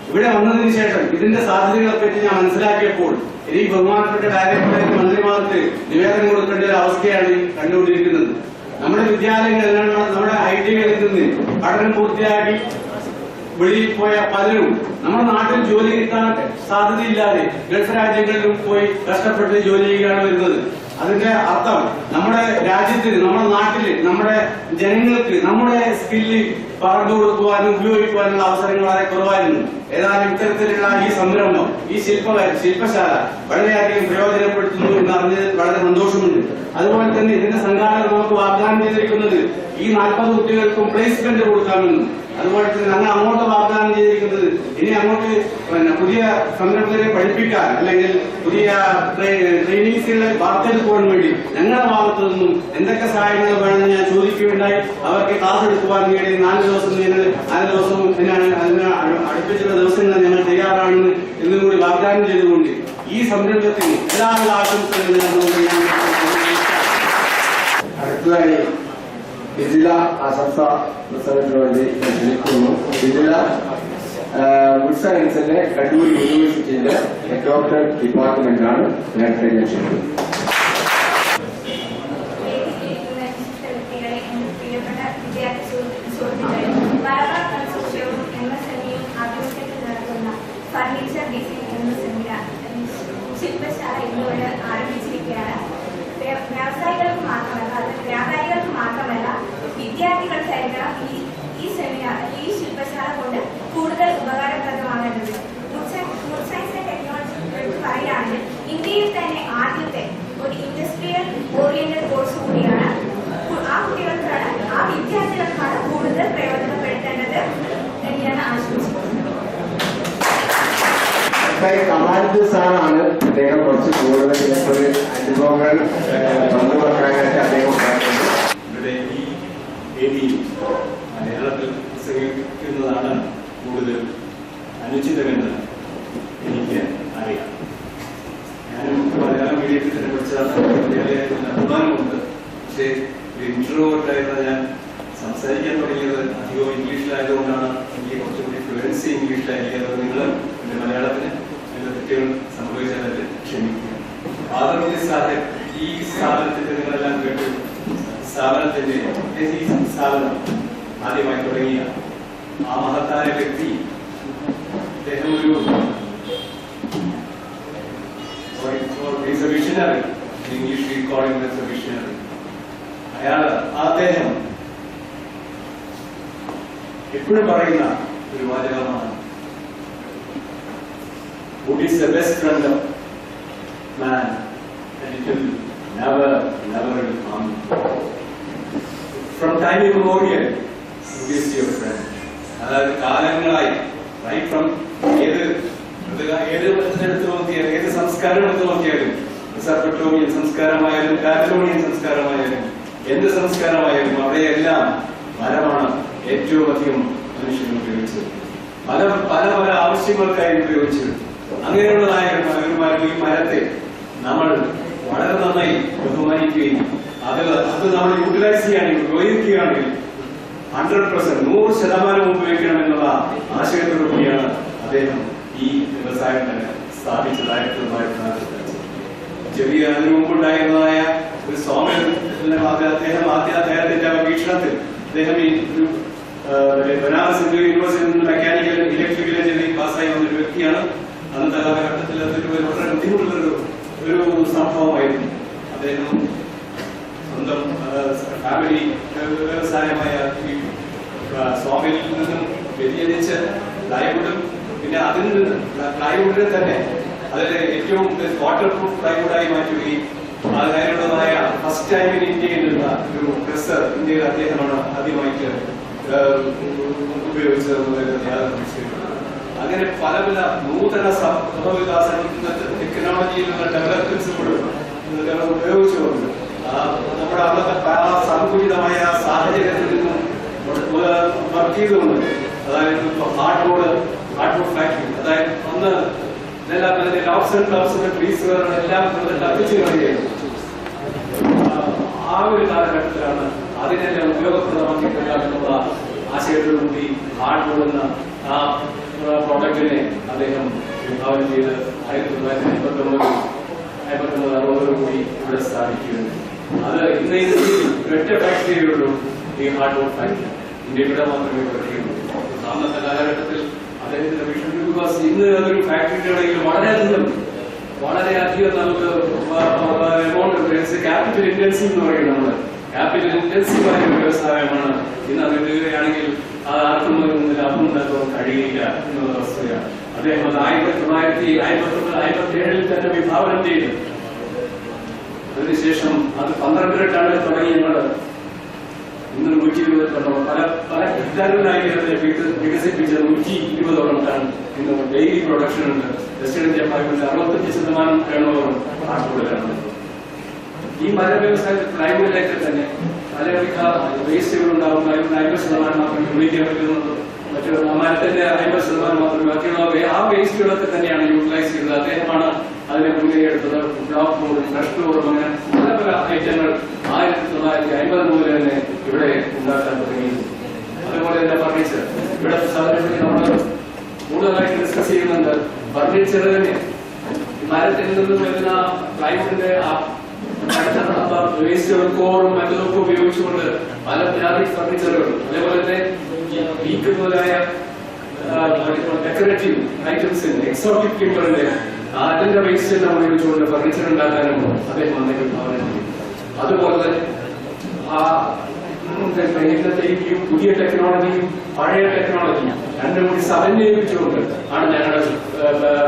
C: ഇവിടെ വന്നതിന് ശേഷം ഇതിന്റെ സാധ്യതകളെ പറ്റി ഞാൻ മനസ്സിലാക്കിയപ്പോൾ ഈ ബഹുമാനപ്പെട്ട ഡയറക്ടറേറ്റ് മന്ത്രിമാർക്ക് നിവേദനം കൊടുക്കേണ്ട ഒരു അവസ്ഥയാണ് കണ്ടുകൊണ്ടിരിക്കുന്നത്. നമ്മുടെ വിദ്യാലയങ്ങളിൽ നമ്മുടെ ITകളിൽ നിന്ന് പഠനം പൂർത്തിയാക്കി വെളിയിൽ പോയ പലരും നമ്മുടെ നാട്ടിൽ ജോലി കിട്ടാൻ സാധ്യതയില്ലാതെ ഗൾഫ് രാജ്യങ്ങളിലും പോയി കഷ്ടപ്പെട്ട് ജോലി ചെയ്യുകയാണ് വരുന്നത്. അതിന്റെ അർത്ഥം നമ്മുടെ രാജ്യത്തിന് നമ്മുടെ നാട്ടില് നമ്മുടെ ജനങ്ങൾക്ക് നമ്മുടെ സ്കില്ല് പറഞ്ഞു കൊടുക്കുവാനും ഉപയോഗിക്കുവാനുള്ള അവസരങ്ങൾ വളരെ കുറവായിരുന്നു. ഏതായാലും ഇത്തരത്തിലുള്ള ഈ സംരംഭം ഈ ശില്പശാല വളരെയധികം പ്രയോജനപ്പെടുത്തുന്നു എന്നറിഞ്ഞതിൽ വളരെ സന്തോഷമുണ്ട്. അതുപോലെ തന്നെ ഇതിന്റെ സംഘാടകർ നമുക്ക് വാഗ്ദാനം ചെയ്തിരിക്കുന്നത് ഈ 40 കുട്ടികൾക്കും പ്ലേസ്മെന്റ് കൊടുക്കാമെന്നും അതുപോലെ തന്നെ ഞങ്ങൾ അങ്ങോട്ട് വാഗ്ദാനം ചെയ്തിരിക്കുന്നത് ഇനി അങ്ങോട്ട് പുതിയ സംരംഭകരെ പഠിപ്പിക്കാൻ അല്ലെങ്കിൽ പുതിയ ട്രെയിനിങ്സുകളെ വാർത്തെടുക്കുവാൻ വേണ്ടി ഞങ്ങളുടെ ഭാഗത്തു നിന്നും എന്തൊക്കെ സഹായങ്ങൾ വേണമെന്ന് ഞാൻ ചോദിക്കുകയുണ്ടായി. അവർക്ക് ക്ലാസ് എടുക്കുവാൻ വേണ്ടി 4 ദിവസം അടുപ്പിച്ചുള്ള ദിവസങ്ങൾ ഞങ്ങൾ തയ്യാറാണെന്ന് എന്നും കൂടി വാഗ്ദാനം ചെയ്തുകൊണ്ട് ഈ സംരംഭത്തിന് എല്ലാവിധ ആശംസകളും
A: അടുത്തതായി ജില്ലാ ആശംസ പ്രസംഗത്തിന് വേണ്ടി ക്ഷണിക്കുന്നു. ജില്ലാ ഫുഡ് സയൻസിന്റെ കണ്ണൂർ യൂണിവേഴ്സിറ്റിയിലെ ഡോക്ടർ ഡിപ്പാർട്ട്മെന്റാണ് നേരത്തെ ലക്ഷ്യമിടുന്നത്.
D: ഫർണിച്ചർ ഡിസൈൻ എന്ന സെമിനാർ ശില്പശാല ഇന്നുവരെ ആരംഭിച്ചിരിക്കുകയാണ്. വ്യവസായികൾക്ക് മാത്രമല്ല വ്യാപാരികൾക്ക് മാത്രമല്ല വിദ്യാർത്ഥികൾക്കായിരിക്കണം ഈ സെമിനാർ ഈ ശില്പശാല കൊണ്ട് കൂടുതൽ ഉപകാരപ്രദമാകുന്നത്. ഫുഡ് സയൻസ് ആൻഡ് ടെക്നോളജി പറയുകയാണെങ്കിൽ ഇന്ത്യയിൽ തന്നെ ആദ്യത്തെ ഒരു ഇൻഡസ്ട്രിയൽ ഓറിയന്റഡ് കോഴ്സ് കൂടിയാണ്. ആ കുട്ടികൾക്കാണ് ആ വിദ്യാർത്ഥികൾക്കാണ് കൂടുതൽ പ്രയോജനപ്പെടുത്തേണ്ടത് എന്ന് ഞാൻ ആശംസിക്കുന്നു.
A: കമാൻഡ് സാറാണ് അദ്ദേഹം കുറച്ച് കൂടുതൽ അനുഭവങ്ങൾ പങ്കുവെക്കാനായിട്ട് അദ്ദേഹം
E: ഇവിടെ ഈ വേദിയിൽ മലയാളത്തിൽ പ്രസംഗിക്കുന്നതാണ് കൂടുതൽ അനുചിതമെന്ന് എനിക്ക് അറിയാം. ഞാനും മലയാളം മീഡിയത്തിൽ തന്നെ പഠിച്ചതാണ്. മലയാളത്തിൽ അഭിമാനമുണ്ട്. പക്ഷേ ഇൻട്രോവേർട്ടായിരുന്ന ഞാൻ സംസാരിക്കാൻ തുടങ്ങിയത് അധികവും ഇംഗ്ലീഷിലായതുകൊണ്ടാണ് എനിക്ക് കുറച്ചുകൂടി ഫ്ലുവൻസി ഇംഗ്ലീഷിലായിരിക്കുന്നത്. നിങ്ങൾ എൻ്റെ മലയാളത്തിന് എൻ്റെ തെറ്റുകൾ സംഭവിച്ചാൽ ക്ഷമിക്കുക. ആദർശി സാഹിബ് ഈ സ്ഥാപനത്തിന്റെ നിങ്ങളെല്ലാം കേട്ടു. സ്ഥാപനത്തിന്റെ ഈ സ്ഥാപനം ആദ്യമായി തുടങ്ങിയ ആ മഹത്തായ വ്യക്തി അദ്ദേഹം ഒരു വിഷനറി, ഇംഗ്ലീഷിൽ കോളിംഗ് വിഷനറി. അദ്ദേഹം എപ്പോഴും പറയുന്ന ഒരു വാചകമാണ്, Food is the best friend of man and it will never harm you. From time immemorial, food is your friend. അതായത് കാലങ്ങളായി റൈറ്റ് ഫ്രം ഏത് എടുത്ത് നോക്കിയാലും ഏത് സംസ്കാരം എടുത്ത് നോക്കിയാലും മെസോപ്പൊട്ടേമിയൻ സംസ്കാരമായാലും കാറ്റലോണിയൻ സംസ്കാരമായാലും എന്ത് സംസ്കാരമായാലും അവിടെയെല്ലാം മരമാണ് ഏറ്റവും അധികം മനുഷ്യൻ ഉപയോഗിച്ചത്. പല പല പല ആവശ്യങ്ങൾക്കായി ഉപയോഗിച്ചത്. അങ്ങനെയുള്ളതായ ഈ മരത്തെ നമ്മൾ വളരെ നന്നായി ബഹുമാനിക്കുകയും അത് നമ്മൾ യൂട്ടിലൈസ് ചെയ്യുകയാണെങ്കിൽ ഉപയോഗിക്കുകയാണെങ്കിൽ 100% 100% ഉപയോഗിക്കണമെന്നുള്ള ആശയത്തോടുകൂടിയാണ് അദ്ദേഹം ഈ വ്യവസായം തന്നെ സ്ഥാപിച്ചത്. 1945 ചെറിയ അതിനു മുമ്പുണ്ടായിരുന്നതായ ഒരു സോമൽ അദ്ദേഹത്തിന്റെ വീക്ഷണത്തിൽ അദ്ദേഹം ഈ ബനാറസ് യൂണിവേഴ്സിറ്റിയിൽ നിന്ന് മെക്കാനിക്കൽ ഇലക്ട്രിക്കൽ അന്നത്തെ കാലഘട്ടത്തിൽ അതൊരു വളരെ ബുദ്ധിമുട്ടുള്ളൊരു സംഭവമായിരുന്നു. അദ്ദേഹം സ്വന്തം ഫാമിലി വ്യവസായമായ സ്വാമിയിൽ നിന്നും വ്യതിചലിച്ച് പ്ലൈവുഡും പിന്നെ അതിൽ നിന്ന് പ്ലൈവുഡിൽ തന്നെ അതിലെ ഏറ്റവും വാട്ടർ പ്രൂഫ് പ്ലൈവുഡായി മാറ്റുകയും അതിനുള്ളതായ ഫസ്റ്റ് ടൈം ഇന്ത്യയിലുള്ള ഒരു പ്രസ് ഇന്ത്യയിൽ അദ്ദേഹമാണ് ആദ്യമായിട്ട് ഉപയോഗിച്ചത്. അങ്ങനെ പല പല നൂതന സംഭവവികാസങ്ങൾ ടെക്നോളജിയിലുള്ള ഡെവലപ്മെന്റ്സുകളും ഉപയോഗിച്ചുകൊണ്ട് നമ്മുടെ അന്നത്തെ സങ്കുചിതമായ സാഹചര്യത്തിൽ നിന്നും വർക്ക് ചെയ്തുകൊണ്ട്, അതായത് ഹാർഡ്ബോർഡ് ഫാക്ടറി, അതായത് ഒന്ന് ഇതെല്ലാം ട്രീസുകൾ എല്ലാം കത്തിച്ചു കളയുകയാണ്. ആ ഒരു കാലഘട്ടത്തിലാണ് അതിനെല്ലാം ഉപയോഗപ്രദമാക്കി കഴിയാമെന്നുള്ള ആശയത്തോടുകൂടി ഹാർഡ്ബോർഡ് എന്ന ആ പ്രോഡക്റ്റിനെ അദ്ദേഹം വിഭാവനം ചെയ്ത് 1959 കൂടി ഇവിടെ സ്ഥാപിക്കുകയുണ്ട്. അത് ഇന്ന് ഒറ്റ ഫാക്ടറിയുള്ളൂ, ഈ ഹാർഡ്ബോർഡ് ഫാക്ടറി ഇന്ത്യയുടെ മാത്രമേ പ്രവർത്തിക്കുള്ളൂ. അന്നത്തെ കാലഘട്ടത്തിൽ അദ്ദേഹത്തിന്റെ വിഷൻ, ബിക്കോസ് ഇന്ന് അതൊരു ഫാക്ടറിയുടെ ഇടയിൽ വളരെയധികം നമുക്ക് എമൗണ്ട് ക്യാപിറ്റൽ ഇന്റൻസീവ് എന്ന് പറയുന്നത്, നമ്മള് ക്യാപിറ്റൽ ഇന്റൻസീവായ ഒരു വ്യവസായമാണ്. ഇന്ന് അത് ഇടുകയാണെങ്കിൽ അത് ആർക്കും ലാഭം ഉണ്ടാക്കാൻ കഴിയില്ല എന്നുള്ള വസ്തുതയാണ്. അദ്ദേഹം അത് 1957 തന്നെ വിഭാവനം ചെയ്തു. അതിനുശേഷം അത് 12 ടണ്ണിൽ തുടങ്ങി ഞങ്ങൾ ഇന്ന് 120 ടണ്ണോളം പല ഹെക്ടാറുകളായി വികസിപ്പിച്ച 120ഓളം ടൺ ഇന്ന് ഡെയിലി പ്രൊഡക്ഷൻ ഉണ്ട്. വെസ്റ്റേൺ ഇന്ത്യ ഫൈബറിന്റെ 65% ടേണോവറും ഹാർഡ്ബോർഡിലാണ്. ഈ മര വ്യവസായത്തിൽ പ്ലൈവുഡിലേക്ക് തന്നെ പലവിധ വേസ്റ്റുകൾ ഉണ്ടാവും. പ്ലൈവുഡിന് 50% മാത്രമേ ഉപയോഗിക്കാൻ പറ്റുന്നുള്ളൂ. മറ്റു മരത്തിന്റെ 50% മാത്രമേ ബാക്കിയുള്ള ആ വേസ്റ്റുകളൊക്കെ തന്നെയാണ് യൂട്ടിലൈസ് ചെയ്തത്. അദ്ദേഹമാണ് അതിനെ മുൻകൈ എടുത്തത്. ബ്ലോക്ക് ബോർഡും ഫ്രഷ് ബോർഡും അങ്ങനെ പല പല ഐറ്റങ്ങൾ 1950 മുതൽ തന്നെ ഇവിടെ ഉണ്ടാക്കാൻ തുടങ്ങി. അതുപോലെ തന്നെ ഫർണിച്ചർ ഇവിടെ സാധാരണ നമ്മൾ കൂടുതലായിട്ട് ഡിസ്കസ് ചെയ്യുന്നുണ്ട്. ഫർണിച്ചർ തന്നെ മരത്തിൽ നിന്നും വരുന്ന പ്ലൈവുഡിന്റെ വേസ്റ്റുകൾ കോറും മറ്റതൊക്കെ ഉപയോഗിച്ചുകൊണ്ട് പല ജാതി ഫർണിച്ചറുകൾ, അതേപോലെ തന്നെ വീക്ക് മുതലായ ഡെക്കറേറ്റീവ് ഐറ്റംസ്, എക്സോട്ടിക് ടിമ്പറിന്റെ അതിന്റെ വേസ്റ്റ് എല്ലാം ഉപയോഗിച്ചുകൊണ്ട് ഫർണിച്ചർ ഉണ്ടാക്കാനും അദ്ദേഹം വിഭാവനം ചെയ്യും. അതുപോലെ തന്നെ പുതിയ ടെക്നോളജിയും പഴയ ടെക്നോളജിയും രണ്ടും കൂടി സമന്വയിപ്പിച്ചുകൊണ്ട് ആണ് ഞങ്ങളുടെ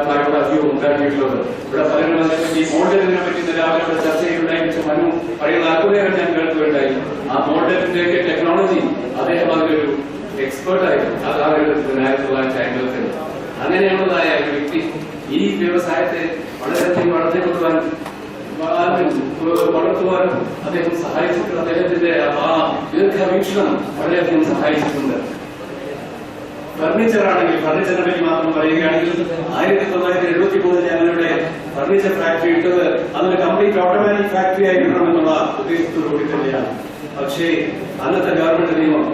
E: പ്ലൈവുഡ് അധികവും ഉണ്ടാക്കിയിട്ടുള്ളത്. ഇവിടെ പലരും ഈ മോഡലിനെ പറ്റി രാവിലെ ചർച്ച ചെയ്യുകയുണ്ടായി. മനു പഴയ 40 ഞാൻ കേൾക്കുകയുണ്ടായി. ആ മോഡലിന്റെ ഒക്കെ ടെക്നോളജി അദ്ദേഹം അതിലൊരു എക്സ്പേർട്ടായിരുന്നു. ആ കാലഘട്ടത്തിൽ 1950 അങ്ങനെയുള്ളതായ ഒരു വ്യക്തി ഈ വ്യവസായത്തെ വളരെയധികം വളർത്തുവാനും അദ്ദേഹം സഹായിച്ചിട്ടുണ്ട്. അദ്ദേഹത്തിന്റെ ആ ദീർഘവീക്ഷണം വളരെയധികം സഹായിച്ചിട്ടുണ്ട്. ഫർണിച്ചർ ആണെങ്കിൽ, ഫർണിച്ചറിനെ പറ്റി മാത്രം പറയുകയാണെങ്കിൽ 1973 ഞങ്ങളുടെ ഫർണിച്ചർ ഫാക്ടറി ഇട്ടത് അതൊരു കംപ്ലീറ്റ് ഓട്ടോമാറ്റിക് ഫാക്ടറി ആയിരിക്കണമെന്നുള്ള ഉദ്ദേശത്തോടുകൂടി തന്നെയാണ്. പക്ഷേ അന്നത്തെ ഗവൺമെന്റ് നിയമം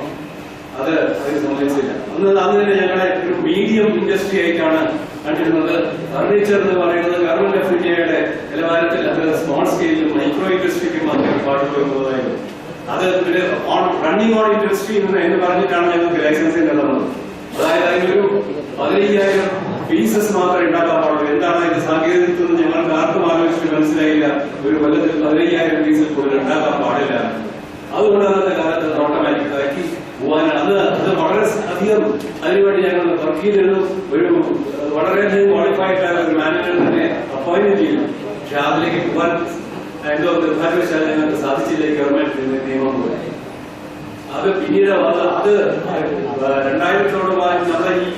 E: അതിന് സമ്മതിച്ചില്ല. അന്ന് തന്നെ ഞങ്ങളെ ഒരു മീഡിയം ഇൻഡസ്ട്രി ആയിട്ടാണ് കണ്ടിരുന്നത്. ഫർണിച്ചർ എന്ന് പറയുന്നത് ഗവൺമെന്റ് ഓഫ് ഇന്ത്യയുടെ നിലവാരത്തിൽ അത് സ്മോൾ സ്കെയിലും മൈക്രോ ഇൻഡസ്ട്രിക്ക് മാത്രമേ പാടുള്ളൂ എന്നതായിരുന്നു. അത് ഒരു റണ്ണിംഗ് ഓൺ ഇൻഡസ്ട്രി എന്ന് പറഞ്ഞിട്ടാണ് ഞങ്ങൾക്ക് ലൈസൻസിൽ തന്നത്. അതായത് അതിനൊരു 15,000 പീസസ് മാത്രമേ ഉണ്ടാക്കാൻ പാടുള്ളൂ. എന്താണ് അതിന്റെ സാങ്കേതികത്വം ഞങ്ങൾക്ക് ആർക്കും ആലോചിച്ചിട്ട് മനസ്സിലായില്ല. ഒരു കൊല്ലത്തിൽ 15,000 പീസിൽ കൂടുതൽ ഉണ്ടാക്കാൻ പാടില്ല. അതുകൊണ്ട് അന്നത്തെ കാലത്ത് ഓട്ടോമാറ്റിക് ആക്കി പോകാനാണ്. അത് വളരെ അധികം അതിനുവേണ്ടി ഞങ്ങൾ വർക്ക് ചെയ്തിരുന്നു. ഒരു വളരെയധികം ക്വാളിഫൈഡ് ആയ ഒരു മാനേജർ തന്നെ അപ്പോയിന്റ്മെന്റ് ചെയ്തു. പക്ഷെ അതിലേക്ക് പോകാൻ എന്തോ നിർഭാഗ്യവശാൽ ഞങ്ങൾക്ക് സാധിച്ചില്ല. ഗവൺമെന്റ് നിയമം പോലെ അത് പിന്നീട് അത് 2000-ഓളമായി നമ്മുടെ ഈ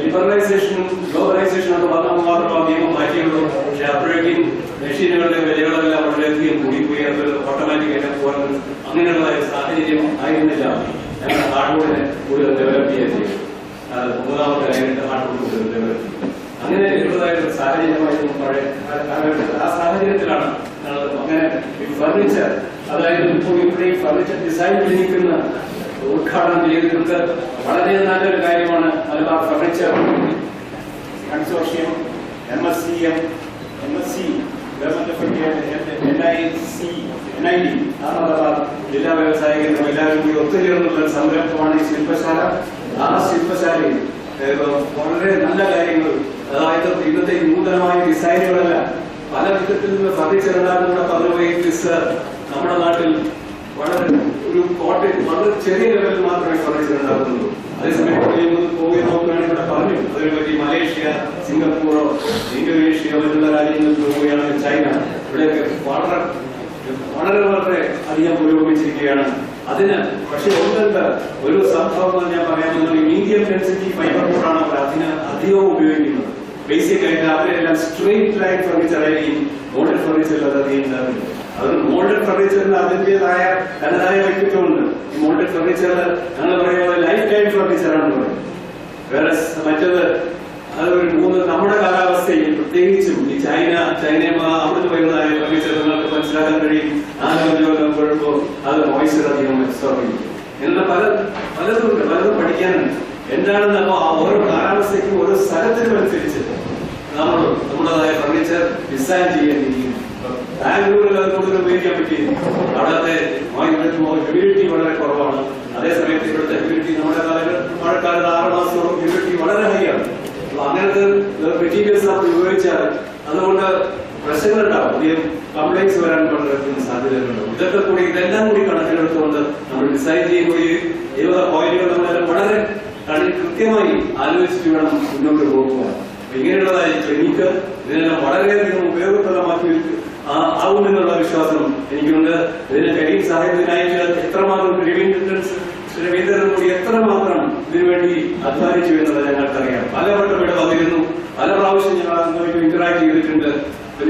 E: ലിബറലൈസേഷനും ഗ്ലോബലൈസേഷനും ഒക്കെ വന്നാൽ മാത്രം ആ നിയമം മാറ്റിയുള്ളൂ. പക്ഷെ അപ്പോഴേക്കും മെഷീനുകളുടെ വിലകളെല്ലാം വളരെയധികം കൂടിപ്പോയി. അത് ഓട്ടോമാറ്റിക്കായിട്ട് പോകാൻ അങ്ങനെയുള്ള സാഹചര്യം ആയിരുന്നില്ല. ഞങ്ങൾ ഹാർഡ്ബോർഡിനെ കൂടുതൽ ഡെവലപ്പ് ചെയ്യാൻ ചെയ്യും. 3ാമത്തെ കാര്യമായിട്ട് ഹാർഡ്ബോർഡ് കൂടുതൽ ഡെവലപ്പ് ചെയ്യും. അങ്ങനെ ഉള്ളതായിട്ട് സാഹചര്യമായിരുന്നു പഴയ കാലഘട്ടത്തിൽ. ആ സാഹചര്യത്തിലാണ് അങ്ങനെ ഫർണിച്ചർ, അതായത് ഇപ്പോൾ ഇവിടെ ഫർണിച്ചർ ഡിസൈൻ ക്ലിനിക്കുന്ന ഉദ്ഘാടനം ചെയ്തിട്ട് വളരെ നല്ലൊരു കാര്യമാണ്. Malabar furniture consortium, MSCM, MSC, government of India, NID, Malabar ജില്ലാ വ്യവസായ കേന്ദ്രം എല്ലാവരും കൂടി ഒത്തുചേർന്നുള്ള സംരംഭമാണ് ഈ ശില്പശാല. ആ ശില്പശാലയിൽ വളരെ നല്ല കാര്യങ്ങൾ അതായത് ഇന്നത്തെ നൂതനമായ ഡിസൈനുകളല്ല പല വിധത്തിൽ നിന്ന് ഫർണിച്ചർ ഉണ്ടാക്കുന്ന പതിവ് നമ്മുടെ നാട്ടിൽ വളരെ ഒരു കോട്ടയം വളരെ ചെറിയ ലെവലിൽ മാത്രമേ ഫർണിച്ചർ ഉണ്ടാക്കുന്നുള്ളൂ. അതേസമയം പോയി നോക്കുകയാണെങ്കിൽ ഇവിടെ പറഞ്ഞു അതിനെപ്പറ്റി മലേഷ്യ, സിംഗപ്പൂർ, ഇന്തോനേഷ്യ പോലുള്ള രാജ്യങ്ങളിൽ പോവുകയാണെങ്കിൽ ചൈന, ഇവിടെയൊക്കെ വളരെ വളരെ വളരെ അധികം പുരോഗമിച്ചിരിക്കുകയാണ്. അതിന് പക്ഷെ ഒന്നുണ്ട് ഒരു സംഭവം ഞാൻ പറയാമെന്നാൽ മീഡിയം ഡെൻസിറ്റി ഫൈബർ ബോർഡാണ് അവർ അധികവും ഉപയോഗിക്കുന്നത്. ബേസിക് ആയിട്ട് അവരെല്ലാം സ്ട്രെയിറ്റ് ലൈൻ ഫർണിച്ചർ ആയിരിക്കും മോഡൽ ഫർണിച്ചറിൽ അത് അധികം ഉണ്ടാവില്ല. അത് മോഡൽ ഫർണിച്ചറിന് അതിന്റേതായ തനതായ വ്യക്തിത്വമുണ്ട്. ഈ മോഡൽ ഫർണിച്ചറിൽ ഞങ്ങൾ പറയുന്നത് ലൈഫ് ടൈം ഫർണിച്ചറാണെന്ന് പറയും. വേറെ മറ്റത് അതൊരു നമ്മുടെ കാലാവസ്ഥയിൽ പ്രത്യേകിച്ചും ഈ ചൈനയെ അവിടുന്ന് വരുന്നതായ ഫർണിച്ചർ നിങ്ങൾക്ക് മനസ്സിലാക്കാൻ കഴിയും. 4-5 കൊല്ലം കഴിയുമ്പോൾ അത് മോയ്സ്ചർ അധികം അബ്സോർബ് ചെയ്യും. എന്നുള്ള പലതും പഠിക്കാനുണ്ട്. എന്താണെന്ന് അപ്പോ ഓരോ കാലാവസ്ഥയ്ക്കും ഓരോ സ്ഥലത്തിനും അനുസരിച്ച് നമ്മുടേതായ ഫർണിച്ചർ ഡിസൈൻ ചെയ്യേണ്ടിയിരിക്കുന്നു. ബാംഗ്ലൂരിൽ അത് കൂടുതൽ ഉപയോഗിക്കാൻ പറ്റിയത് അവിടുത്തെ ഹ്യൂമിഡിറ്റി വളരെ കുറവാണ്. അതേസമയത്ത് ഇവിടുത്തെ ഹ്യൂമിഡിറ്റി നമ്മുടെ മഴക്കാലത്ത് 6 മാസത്തോളം ഹ്യൂമിഡിറ്റി വളരെ ഹൈ ആണ്. അപ്പൊ അങ്ങനത്തെ മെറ്റീരിയൽസ് നമ്മൾ ഉപയോഗിച്ചാൽ അതുകൊണ്ട് പ്രശ്നങ്ങളുണ്ടാവും, അധികം കംപ്ലൈൻസ് വരാൻ വളരെ സാധ്യതകളുണ്ടാവും. ഇതെല്ലാം കൂടി കണക്കിലെടുത്തുകൊണ്ട് നമ്മൾ ഡിസൈൻ ചെയ്യുമ്പോൾ ഈ പോയിന്റുകൾ നമ്മളെല്ലാം വളരെ കൃത്യമായി ആലോചിച്ചിട്ട് വേണം മുന്നോട്ട് പോകുക. ഇങ്ങനെയുള്ളതായ ക്ലിനിക്ക് ഇതിനെല്ലാം വളരെയധികം ഉപയോഗപ്രദമാക്കി ആവുമെന്നുള്ള വിശ്വാസം എനിക്കുണ്ട്. ഇതിന് കരീം സാഹിബിനായിട്ട് എത്രമാത്രം രവീന്ദ്രൻ കൂടി എത്രമാത്രം ഇതിനുവേണ്ടി അധ്വാനിച്ചു എന്നുള്ളത് ഞങ്ങൾക്കറിയാം. പലവട്ടം ഇവിടെ വന്നിരുന്നു, പല പ്രാവശ്യം ഞങ്ങൾ അതുമായിട്ട് ഇന്ററാക്ട് ചെയ്തിട്ടുണ്ട്.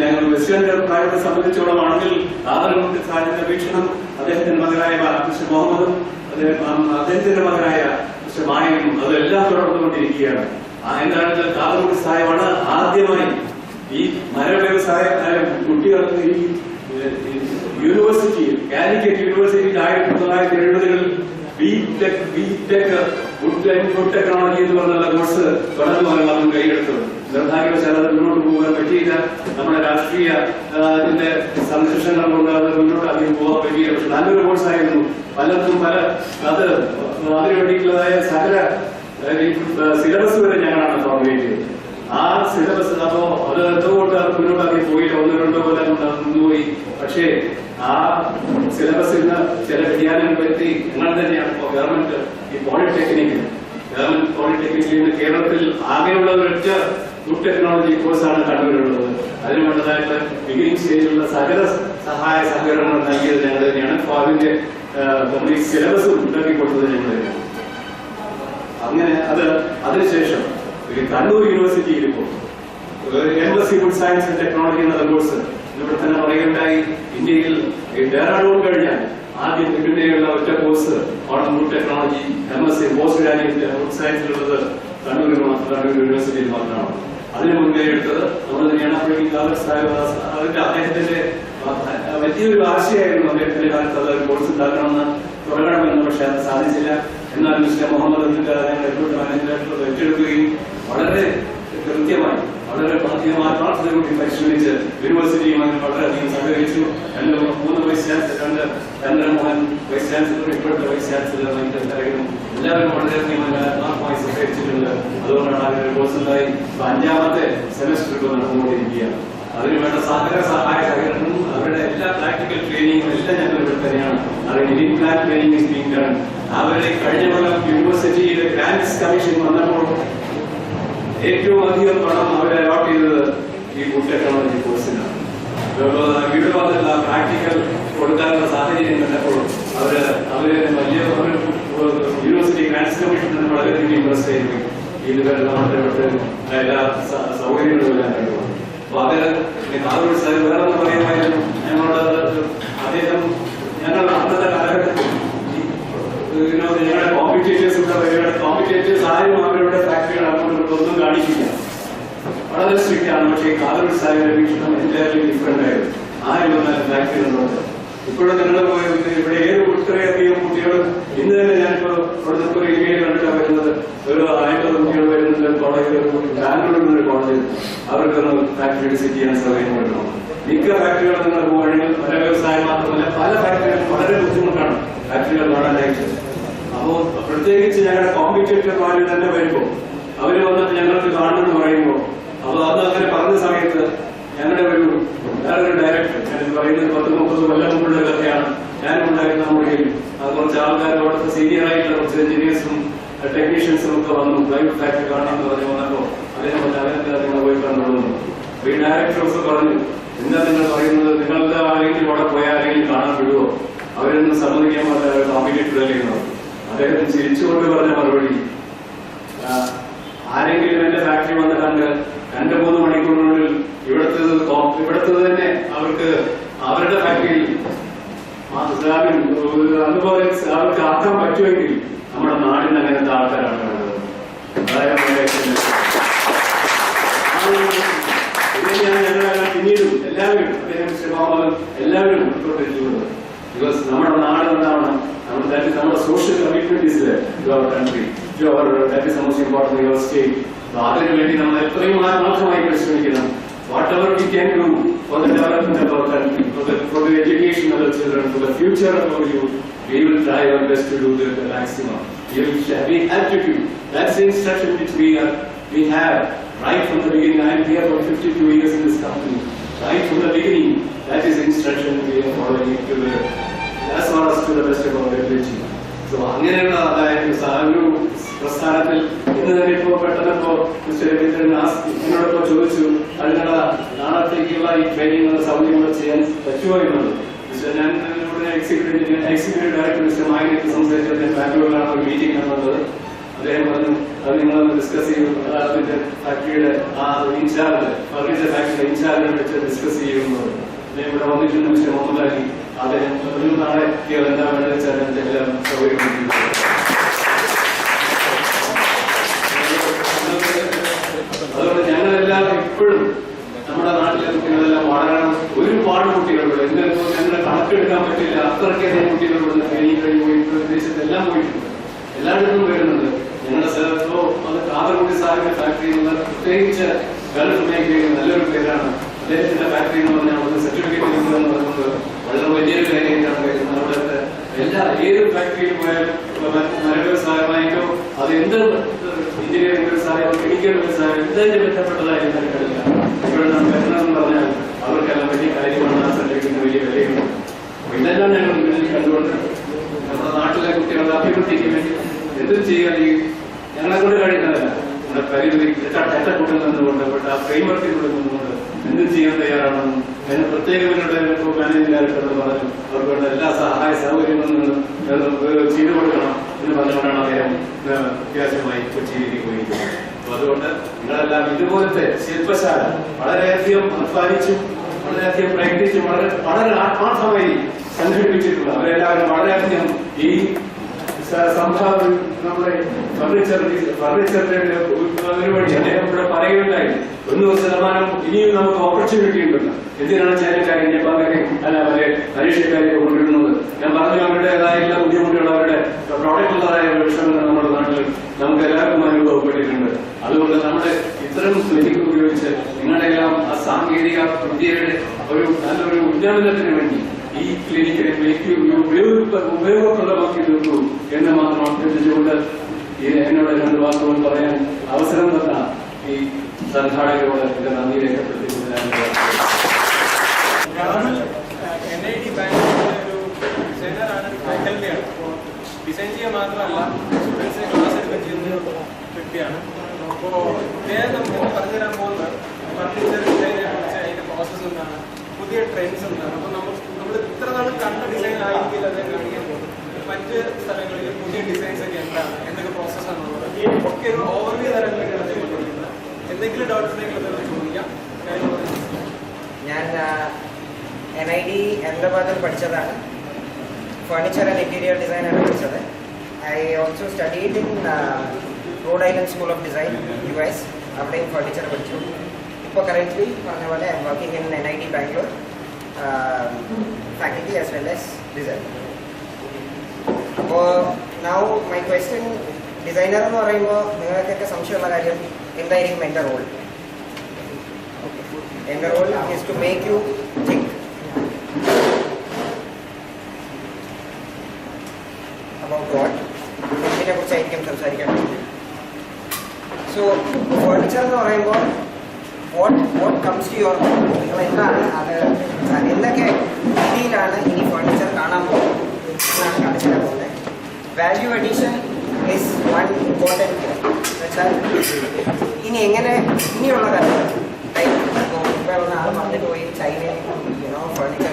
E: ഞങ്ങൾ വെസ്റ്റേൺ പ്രായത്തെ സംബന്ധിച്ചോളം ആണെങ്കിൽ ആദരവുണ്ട് സാഹിബിന്റെ വീക്ഷണം അദ്ദേഹത്തിന്റെ മകനായ മിസ്റ്റർ മുഹമ്മദും അദ്ദേഹത്തിന്റെ മകനായ മിസ്റ്റർ മായനും അതെല്ലാം തുടർന്നുകൊണ്ടിരിക്കുകയാണ്. എന്താണെന്ന് കാതർകുടി സാഹിബാണ് ആദ്യമായി ഈ മര വ്യവസായം കുട്ടികൾക്ക് ഈ യൂണിവേഴ്സിറ്റിയിൽ കാലിക്കറ്റ് യൂണിവേഴ്സിറ്റിയിൽ 1970-കളിൽ ഫുഡ് ടെക്നോളജി എന്ന് പറഞ്ഞുള്ള കോഴ്സ് തുടർന്നുപോലുള്ള കൈയെടുത്തത്. നിർഭാഗ്യവശാൽ അത് മുന്നോട്ട് പോകാൻ പറ്റിയില്ല. നമ്മുടെ രാഷ്ട്രീയ അതിന്റെ സംരക്ഷണം കൊണ്ട് അത് മുന്നോട്ട് അധികം പോകാൻ പറ്റിയില്ല. പക്ഷെ നല്ലൊരു കോഴ്സായിരുന്നു. പലർക്കും അത് അതിനു വേണ്ടിയിട്ടുള്ളതായ സകല സിലബസ് വരെ ഞങ്ങളാണ് ഫോർമുലേറ്റ് ചെയ്തത്. ആ സിലബസ് അപ്പോ അത് എന്തുകൊണ്ട് അത് മുന്നോട്ടാക്കി പോയില്ല, 1-2 കൊല്ലം നിന്നുപോയി. പക്ഷേ ആ സിലബസിൽ നിന്ന് ചില വ്യതിയാനം വരുത്തി ഞങ്ങൾ തന്നെയാണ് ഇപ്പോൾ ഗവൺമെന്റ് പോളിടെക്നിക്കിൽ നിന്ന് കേരളത്തിൽ ആകെയുള്ള ഒരൊറ്റ ഫുഡ് ടെക്നോളജി കോഴ്സാണ് കണ്ണൂരിലുള്ളത്. അതിന് വേണ്ടതായിട്ട് ബിഗിനിങ് സ്റ്റേജിലുള്ള സകല സഹായ സഹകരണങ്ങൾ നൽകിയത് ഞങ്ങൾ തന്നെയാണ്. അപ്പോൾ അതിന്റെ കംപ്ലീറ്റ് സിലബസ് ഉണ്ടാക്കി കൊടുത്തത് ഞങ്ങൾ തന്നെയാണ്. അങ്ങനെ അതിനുശേഷം കണ്ണൂർ യൂണിവേഴ്സിറ്റിയിൽ ഇപ്പോൾ MSc food science and technology എന്ന കോഴ്സ് ഇവിടെ തന്നെ പറയുകയുണ്ടായി. ഇന്ത്യയിൽ ഡെറാഡൂൺ കഴിഞ്ഞാൽ ആദ്യം ഇന്ത്യയിലുള്ള ഒറ്റ course on food technology MSc post graduate food സയൻസിലുള്ളത് കണ്ണൂർ യൂണിവേഴ്സിറ്റിയിൽ മാത്രമാണ്. അതിന് മുൻകൈ എടുത്തത് നമ്മൾ തന്നെയാണ്. അപ്പോഴേക്കും അതിന്റെ അദ്ദേഹത്തിന്റെ വലിയൊരു ആശയമായിരുന്നു അദ്ദേഹത്തിന്റെ കാലത്ത് അത് കോഴ്സ് ഉണ്ടാക്കണമെന്ന് തുടങ്ങണമെന്ന്. പക്ഷെ അത് സാധിച്ചില്ല. എന്നാൽ മിസ്റ്റർ മുഹമ്മദ് മാനേജ്മെന്റ് ഏറ്റെടുക്കുകയും വളരെ കൃത്യമായി വളരെ പ്രാർത്ഥനയോടെ പരിശ്രമിച്ച് യൂണിവേഴ്സിറ്റിയുമായി വളരെയധികം സഹകരിച്ചു. 3 vice chancellor, Chandramohan vice chancellor, ഇപ്പോഴത്തെ വൈസ് ചാൻസലർ എല്ലാവരും വളരെയധികം ആത്മാർത്ഥമായി സഹകരിച്ചിട്ടുണ്ട്. അതുകൊണ്ടാണ് അങ്ങനെ കോഴ്സ് ഉണ്ടായി. 5ാമത്തെ സെമസ്റ്റർ ഇപ്പോൾ നടന്നുകൊണ്ടിരിക്കുകയാണ്. അതിനുവേണ്ട സഹായ സഹകരണവും അവരുടെ എല്ലാ പ്രാക്ടിക്കൽ ട്രെയിനിങ്ങും എല്ലാം ഞങ്ങൾ ഇവിടെ തന്നെയാണ്. അവരുടെ Indian plan training is being done. അവരുടെ കഴിഞ്ഞ കൊല്ലം യൂണിവേഴ്സിറ്റിയിലെ ഗ്രാന്റ്സ് കമ്മീഷൻ വന്നപ്പോൾ ഏറ്റവും അധികം പണം അവരെ അലോട്ട് ചെയ്തത് ഈ ഫുഡ് ടെക്നോളജി കോഴ്സിനാണ്. വീട് വന്നിട്ടുള്ള പ്രാക്ടിക്കൽ കൊടുക്കാനുള്ള സാഹചര്യം കണ്ടപ്പോൾ അവര് വലിയ യൂണിവേഴ്സിറ്റി ഗ്രാന്റ്സ് കമ്മീഷൻ തന്നെ വളരെയധികം ഇൻട്രസ്റ്റ് ആയിരുന്നു. നമ്മുടെ എല്ലാ സൗകര്യങ്ങളും എല്ലാം കഴിയുന്നു. അപ്പൊ അത് കാതർകുടി സാഹിബ് വേറെ ഒന്ന് പറയുമായിരുന്നു. അദ്ദേഹം ഞങ്ങൾ അന്നത്തെ കാലഘട്ടത്തിൽ ഞങ്ങളുടെ കോമ്പറ്റേറ്റേഴ്സ് ആരും അവരുടെ ഫാക്ടറികൾ ഒന്നും കാണിക്കില്ല, വളരെ സ്ട്രിക്റ്റ് ആണ്. പക്ഷേ കാതർകുടി സാഹിബിന്റെ വീക്ഷണം എൻറ്റയർലി ഡിഫറെന്റ് ആയിരുന്നു. 1000 ഫാക്ടറികളുണ്ട്. ഇപ്പോഴും ഞങ്ങൾ ഇവിടെ ഇത്രയധികം കുട്ടികൾ ഇന്ന് തന്നെ ഞാനിപ്പോ ഇവിടുത്തെ ഒരു ഏരിയയിൽ കണ്ടിട്ടാണ് വരുന്നത്. ഒരു 50 കുട്ടികൾ വരുന്നുണ്ട്. കോളേജിൽ ബാംഗ്ലൂരിൽ ഒരു കോളേജിൽ അവർക്കൊന്ന് ഫാക്ടറി വിസിറ്റ് ചെയ്യാൻ സൗകര്യം കൊടുക്കണം. മിക്ക ഫാക്ടറികൾ നിങ്ങൾ പോവുകയാണെങ്കിൽ പല വ്യവസായം മാത്രമല്ല പല ഫാക്ടറികളും വളരെ ബുദ്ധിമുട്ടാണ് ഫാക്ടറികൾ കാണാനായിട്ട്. അപ്പോൾ പ്രത്യേകിച്ച് ഞങ്ങളുടെ കോമ്പറ്റേറ്റർമാരിൽ തന്നെ വരുമ്പോൾ അവര് വന്നിട്ട് ഞങ്ങൾക്ക് കാണുമെന്ന് പറയുമ്പോൾ അപ്പൊ അത് അങ്ങനെ പറഞ്ഞ സമയത്ത് ഞങ്ങളുടെ വേറൊരു ഡയറക്ടർ, ഞാൻ പറയുന്നത് 10-30 കൊല്ലം മുമ്പുള്ള കഥയാണ്, ഞാനും ഉണ്ടായിരുന്ന മുറിയിൽ കുറച്ച് ആൾക്കാർ, അവിടുത്തെ സീനിയർ ആയിട്ടുള്ള കുറച്ച് എഞ്ചിനീയേഴ്സും ടെക്നീഷ്യൻസും ഒക്കെ വന്നു പ്രൈവറ്റ് ഫാക്ടറി കാണാമെന്ന് പറഞ്ഞു വന്നപ്പോ അദ്ദേഹം പറഞ്ഞു അവരെന്താ നിങ്ങൾ പോയി കണ്ടോളൂ. അപ്പൊ ഈ ഡയറക്ടർ ഒക്കെ പറഞ്ഞു എന്താ നിങ്ങൾ പറയുന്നത്, നിങ്ങളുടെ ആരെങ്കിലും അവിടെ പോയാൽ ആരെങ്കിലും കാണാൻ വിടുവോ, അവരൊന്നും സമ്മതിക്കാൻ പറ്റാതെ കോമ്പറ്റീറ്റീവ്. അദ്ദേഹം ചിരിച്ചുകൊണ്ട് പറഞ്ഞ മറുപടി, ആരെങ്കിലും എന്റെ ഫാക്ടറി വന്ന് കണ്ട് 2-3 മണിക്കൂറിനുള്ളിൽ ഇവിടത്തത് തന്നെ അവർക്ക് അവരുടെ ഫാക്ടറിയിൽ അതുപോലെ അവർക്ക് ആക്കാൻ പറ്റുമെങ്കിൽ നമ്മുടെ നാടിന് അങ്ങനത്തെ ആൾക്കാരാണ് വേണ്ടത്. ഞങ്ങളെല്ലാം പിന്നീടും എല്ലാവരും അദ്ദേഹം എല്ലാവരും ഉൾക്കൊണ്ടിരിക്കുന്നത്. ബിക്കോസ് നമ്മുടെ നാട് എന്താണ്, നമ്മുടെ social commitment is to our country, to our that is most important your state. അതിനു വേണ്ടി നമ്മൾ എത്രയും ആത്മാർത്ഥമായി പരിശ്രമിക്കണം. Whatever we can do for the development of our country, for the education of our children, for the future of our youth, we will try our best to do the maximum. We have to do. That's the instruction which we have right from the beginning. I am here for 52 years in this company. Right from the beginning, that is the instruction we are following to the as far as to the best of our ability. So, അങ്ങനെയുള്ള ഒരു പ്രസ്ഥാനത്തിൽ ഇന്ന് തന്നെ ഇപ്പോ പെട്ടെന്നപ്പോ mister Raveendran എന്നോടൊപ്പം ചോദിച്ചു, അതിനുള്ള നാളത്തേക്കുള്ള ഈ ട്രെയിനിങ് സൗകര്യങ്ങൾ ചെയ്യാൻ പറ്റുമോ എന്നുള്ളത്. ഞാൻ എക്സിക്യൂട്ടീവ് ഡയറക്ടർ മിസ്റ്റർ മായനൊക്കെ സംസാരിച്ചത് ബാംഗ്ലൂരിലാണ് ഒരു മീറ്റിംഗ് നടന്നത്. അദ്ദേഹം പറഞ്ഞു അത് നിങ്ങളൊന്ന് ഡിസ്കസ് ചെയ്യും, അതിന്റെ ഫാക്ടറിയുടെ ആ ഇൻചാർജ്, ഫർണിച്ചർ ഫാക്ടറിയുടെ ഇൻചാർജിനെ വെച്ച് ഡിസ്കസ് ചെയ്യുന്നത്. അദ്ദേഹം ഇവിടെ വന്നിട്ടുണ്ട് മിസ്റ്റർ മുഹമ്മദ് അലി. അദ്ദേഹം നാളെ എന്താ വേണ്ടത് വെച്ചാൽ എല്ലാം സൗകര്യം. അതുകൊണ്ട് ഞങ്ങളെല്ലാം ഇപ്പോഴും നമ്മുടെ നാട്ടിലെ കുട്ടികളെല്ലാം വളരണം. ഒരുപാട് കുട്ടികളുണ്ട്, ഞങ്ങളുടെ കണക്കെടുക്കാൻ പറ്റില്ല, അത്രയ്ക്കധികം കുട്ടികളുണ്ട്. കഴിഞ്ഞു വിദേശത്തെല്ലാം പോയിട്ടുണ്ട്, എല്ലായിടത്തും വരുന്നുണ്ട്. ഞങ്ങളുടെ സ്ഥലത്തോ അത് കാതർകുടി സാഹിബിന്റെ ഫാക്ടറി എന്നുള്ള പ്രത്യേകിച്ച് ഗൾഫ് മേഖലയിൽ നല്ലൊരു പേരാണ്. അദ്ദേഹത്തിന്റെ ഫാക്ടറി എന്ന് പറഞ്ഞാൽ അവിടെ സർട്ടിഫിക്കറ്റ് കിട്ടുക എന്ന് പറയുന്നത് വളരെ വലിയൊരു കാര്യമായിട്ടാണ് വരുന്നത്. അവിടുത്തെ ഏത് ഫാക്ടറിയിൽ പോയാലും മര വ്യവസായമായിട്ടോ അത് എന്ത് എഞ്ചിനീയറിംഗ് വ്യവസായം, കെമിക്കൽ വ്യവസായം ഇതിനെ ബന്ധപ്പെട്ടതായി കളില്ല. ഇവിടെ നാം വരണമെന്ന് പറഞ്ഞാൽ അവർക്കെല്ലാം വലിയ കാര്യമാണ്, ആ സർട്ടിഫിക്കറ്റിന് വലിയ വിലയുണ്ട്. ഇതെല്ലാം ഞങ്ങൾ മുന്നിൽ കണ്ടുകൊണ്ട് നമ്മുടെ നാട്ടിലെ കുട്ടികളുടെ അഭിവൃദ്ധിക്ക് വേണ്ടി എന്തും ചെയ്യാൻ ഞങ്ങളെ കൊണ്ട് കഴിയുന്നതല്ല, നമ്മുടെ പരിമിതി ചട്ടക്കൂട്ടിൽ നിന്നുകൊണ്ട് ആ ഫ്രെയിംവർക്കിലൂടെ നിന്നുകൊണ്ട് എന്തും ചെയ്യാൻ തയ്യാറാണെന്നും അതിന് പ്രത്യേകം മാനേജിംഗ് ഡയറക്ടർ പറഞ്ഞു അവർക്ക് വേണ്ട എല്ലാ സഹായ സൗകര്യങ്ങളും ചെയ്തു കൊടുക്കണം എന്ന് പറഞ്ഞുകൊണ്ടാണ് അദ്ദേഹം വ്യത്യാസമായി കൊച്ചിയിലേക്ക് പോയിരിക്കുന്നത്. അപ്പൊ അതുകൊണ്ട് നിങ്ങളെല്ലാം ഇതുപോലത്തെ ശില്പശാല വളരെയധികം അധ്വാനിച്ചും വളരെയധികം പ്രയത്നിച്ചും വളരെ ആത്മാർത്ഥമായി സംഘടിപ്പിച്ചിട്ടുള്ള അവരെല്ലാവരും വളരെയധികം ഈ സംഭാവന നമ്മുടെ ഫർണിച്ചറിന്റെ പരിപാടി അദ്ദേഹം ഇവിടെ പറയുകയുണ്ടായി. 100% ഇനിയും നമുക്ക് ഓപ്പർച്യൂണിറ്റി ഉണ്ടല്ലോ. എന്തിനാണ് ചൈനക്കാരെ, ജപ്പാൻകാരെ അല്ല അവരെ മലേഷ്യക്കാരെയൊക്കെ കൊണ്ടിരുന്നത്? ഞാൻ പറഞ്ഞു അവരുടേതായ എല്ലാ ബുദ്ധിമുട്ടുകളും അവരുടെ പ്രോഡക്റ്റുള്ളതായ വിഷയങ്ങൾ നമ്മുടെ നാട്ടിൽ നമുക്ക് എല്ലാവർക്കും അനുഭവപ്പെട്ടിട്ടുണ്ട്. അതുകൊണ്ട് നമ്മുടെ ഇത്തരം ക്ലിനിക്ക് ഉപയോഗിച്ച് നിങ്ങളുടെ എല്ലാം ആ സാങ്കേതിക വിദ്യയുടെ ഒരു നല്ലൊരു ഉന്നമനത്തിന് വേണ്ടി ഈ ക്ലിനിക്കിനെ ഉപയോഗപ്രദമാക്കി തീർന്നു എന്ന് മാത്രം അഭ്യർത്ഥിച്ചുകൊണ്ട് എന്നോട് 2 വാക്കുകൾ പറയാൻ അവസരം തന്ന ഈ സംഘാടകരോട് എന്റെ നന്ദി രേഖപ്പെടുത്തിക്കൊണ്ടാണ്.
F: NIT ബാംഗ്ലൂരിലെ ഒരു ഡിസൈനറാണ്, ഫാക്കൽറ്റിയാണ്. ഡിസൈൻ ചെയ്യാൻ മാത്രമല്ല സ്റ്റുഡൻസിനെ ക്ലാസ് എടുക്കാൻ ചെയ്യുന്ന വ്യക്തിയാണ്. അപ്പോൾ ഇദ്ദേഹം നമുക്ക് പറഞ്ഞുതരാൻ പോകുന്നത് ഫർണിച്ചർ ഡിസൈനെ കുറിച്ച് അതിന്റെ പ്രോസസ്സ് എന്താണ്, പുതിയ ട്രെൻഡ്സ് എന്താണ്. അപ്പോൾ നമ്മൾ ഇത്ര നാൾ കണ്ട ഡിസൈൻ ആയിരിക്കില്ല അദ്ദേഹം കാണിക്കാൻ പോകുന്നത്. മറ്റ് സ്ഥലങ്ങളിൽ പുതിയ ഡിസൈൻസ് ഒക്കെ എന്താണ്, എന്തൊക്കെ പ്രോസസ്സാണുള്ളത് ഒക്കെ ഒരു ഓവർവ്യൂ തരങ്ങളിലാണ് അദ്ദേഹം കൊടുക്കുന്നത്. എന്തെങ്കിലും ഡൗട്ട്സ് ഉണ്ടെങ്കിൽ അദ്ദേഹം ചോദിക്കാം.
G: ഞാൻ NIT അഹമ്മദാബാദിൽ പഠിച്ചതാണ്. ഫർണിച്ചർ ആൻഡ് ഇന്റീരിയർ ഡിസൈനാണ് പഠിച്ചത്. I also studied in Rhode Island school of design US. അവിടെയും ഫർണിച്ചർ പഠിച്ചു. ഇപ്പോൾ കറൻ്റ്ലി പറഞ്ഞ പോലെ I am working in NIT Bangalore faculty as well as design. അപ്പോൾ നൗ മൈ ക്വസ്റ്റ്യൻ, ഡിസൈനർ എന്ന് പറയുമ്പോൾ നിങ്ങൾക്കൊക്കെ സംശയമുള്ള കാര്യം എന്തായിരിക്കും എൻ്റെ റോൾ? എൻ്റെ role is to make you think about what, ഇതിനെ കുറിച്ചായിരിക്കും സംസാരിക്കാൻ. സോ ഫർണിച്ചർ എന്ന് പറയുമ്പോൾ വാട്ട് കംസ് ടു യുവർ നിങ്ങൾ എന്താണ് അത് എന്തൊക്കെ രീതിയിലാണ് ഇനി ഫർണിച്ചർ കാണാൻ പോകുന്നത് എന്നാണ് കാണിച്ചു തരാൻ പോകുന്നത്. Value addition is one important എന്നുവെച്ചാൽ ഇനി എങ്ങനെ ഇനിയുള്ള കാര്യങ്ങൾ ഇപ്പോൾ ഉള്ള ആൾ പറഞ്ഞിട്ട് പോയി ചൈനയിൽ ഫർണിച്ചർ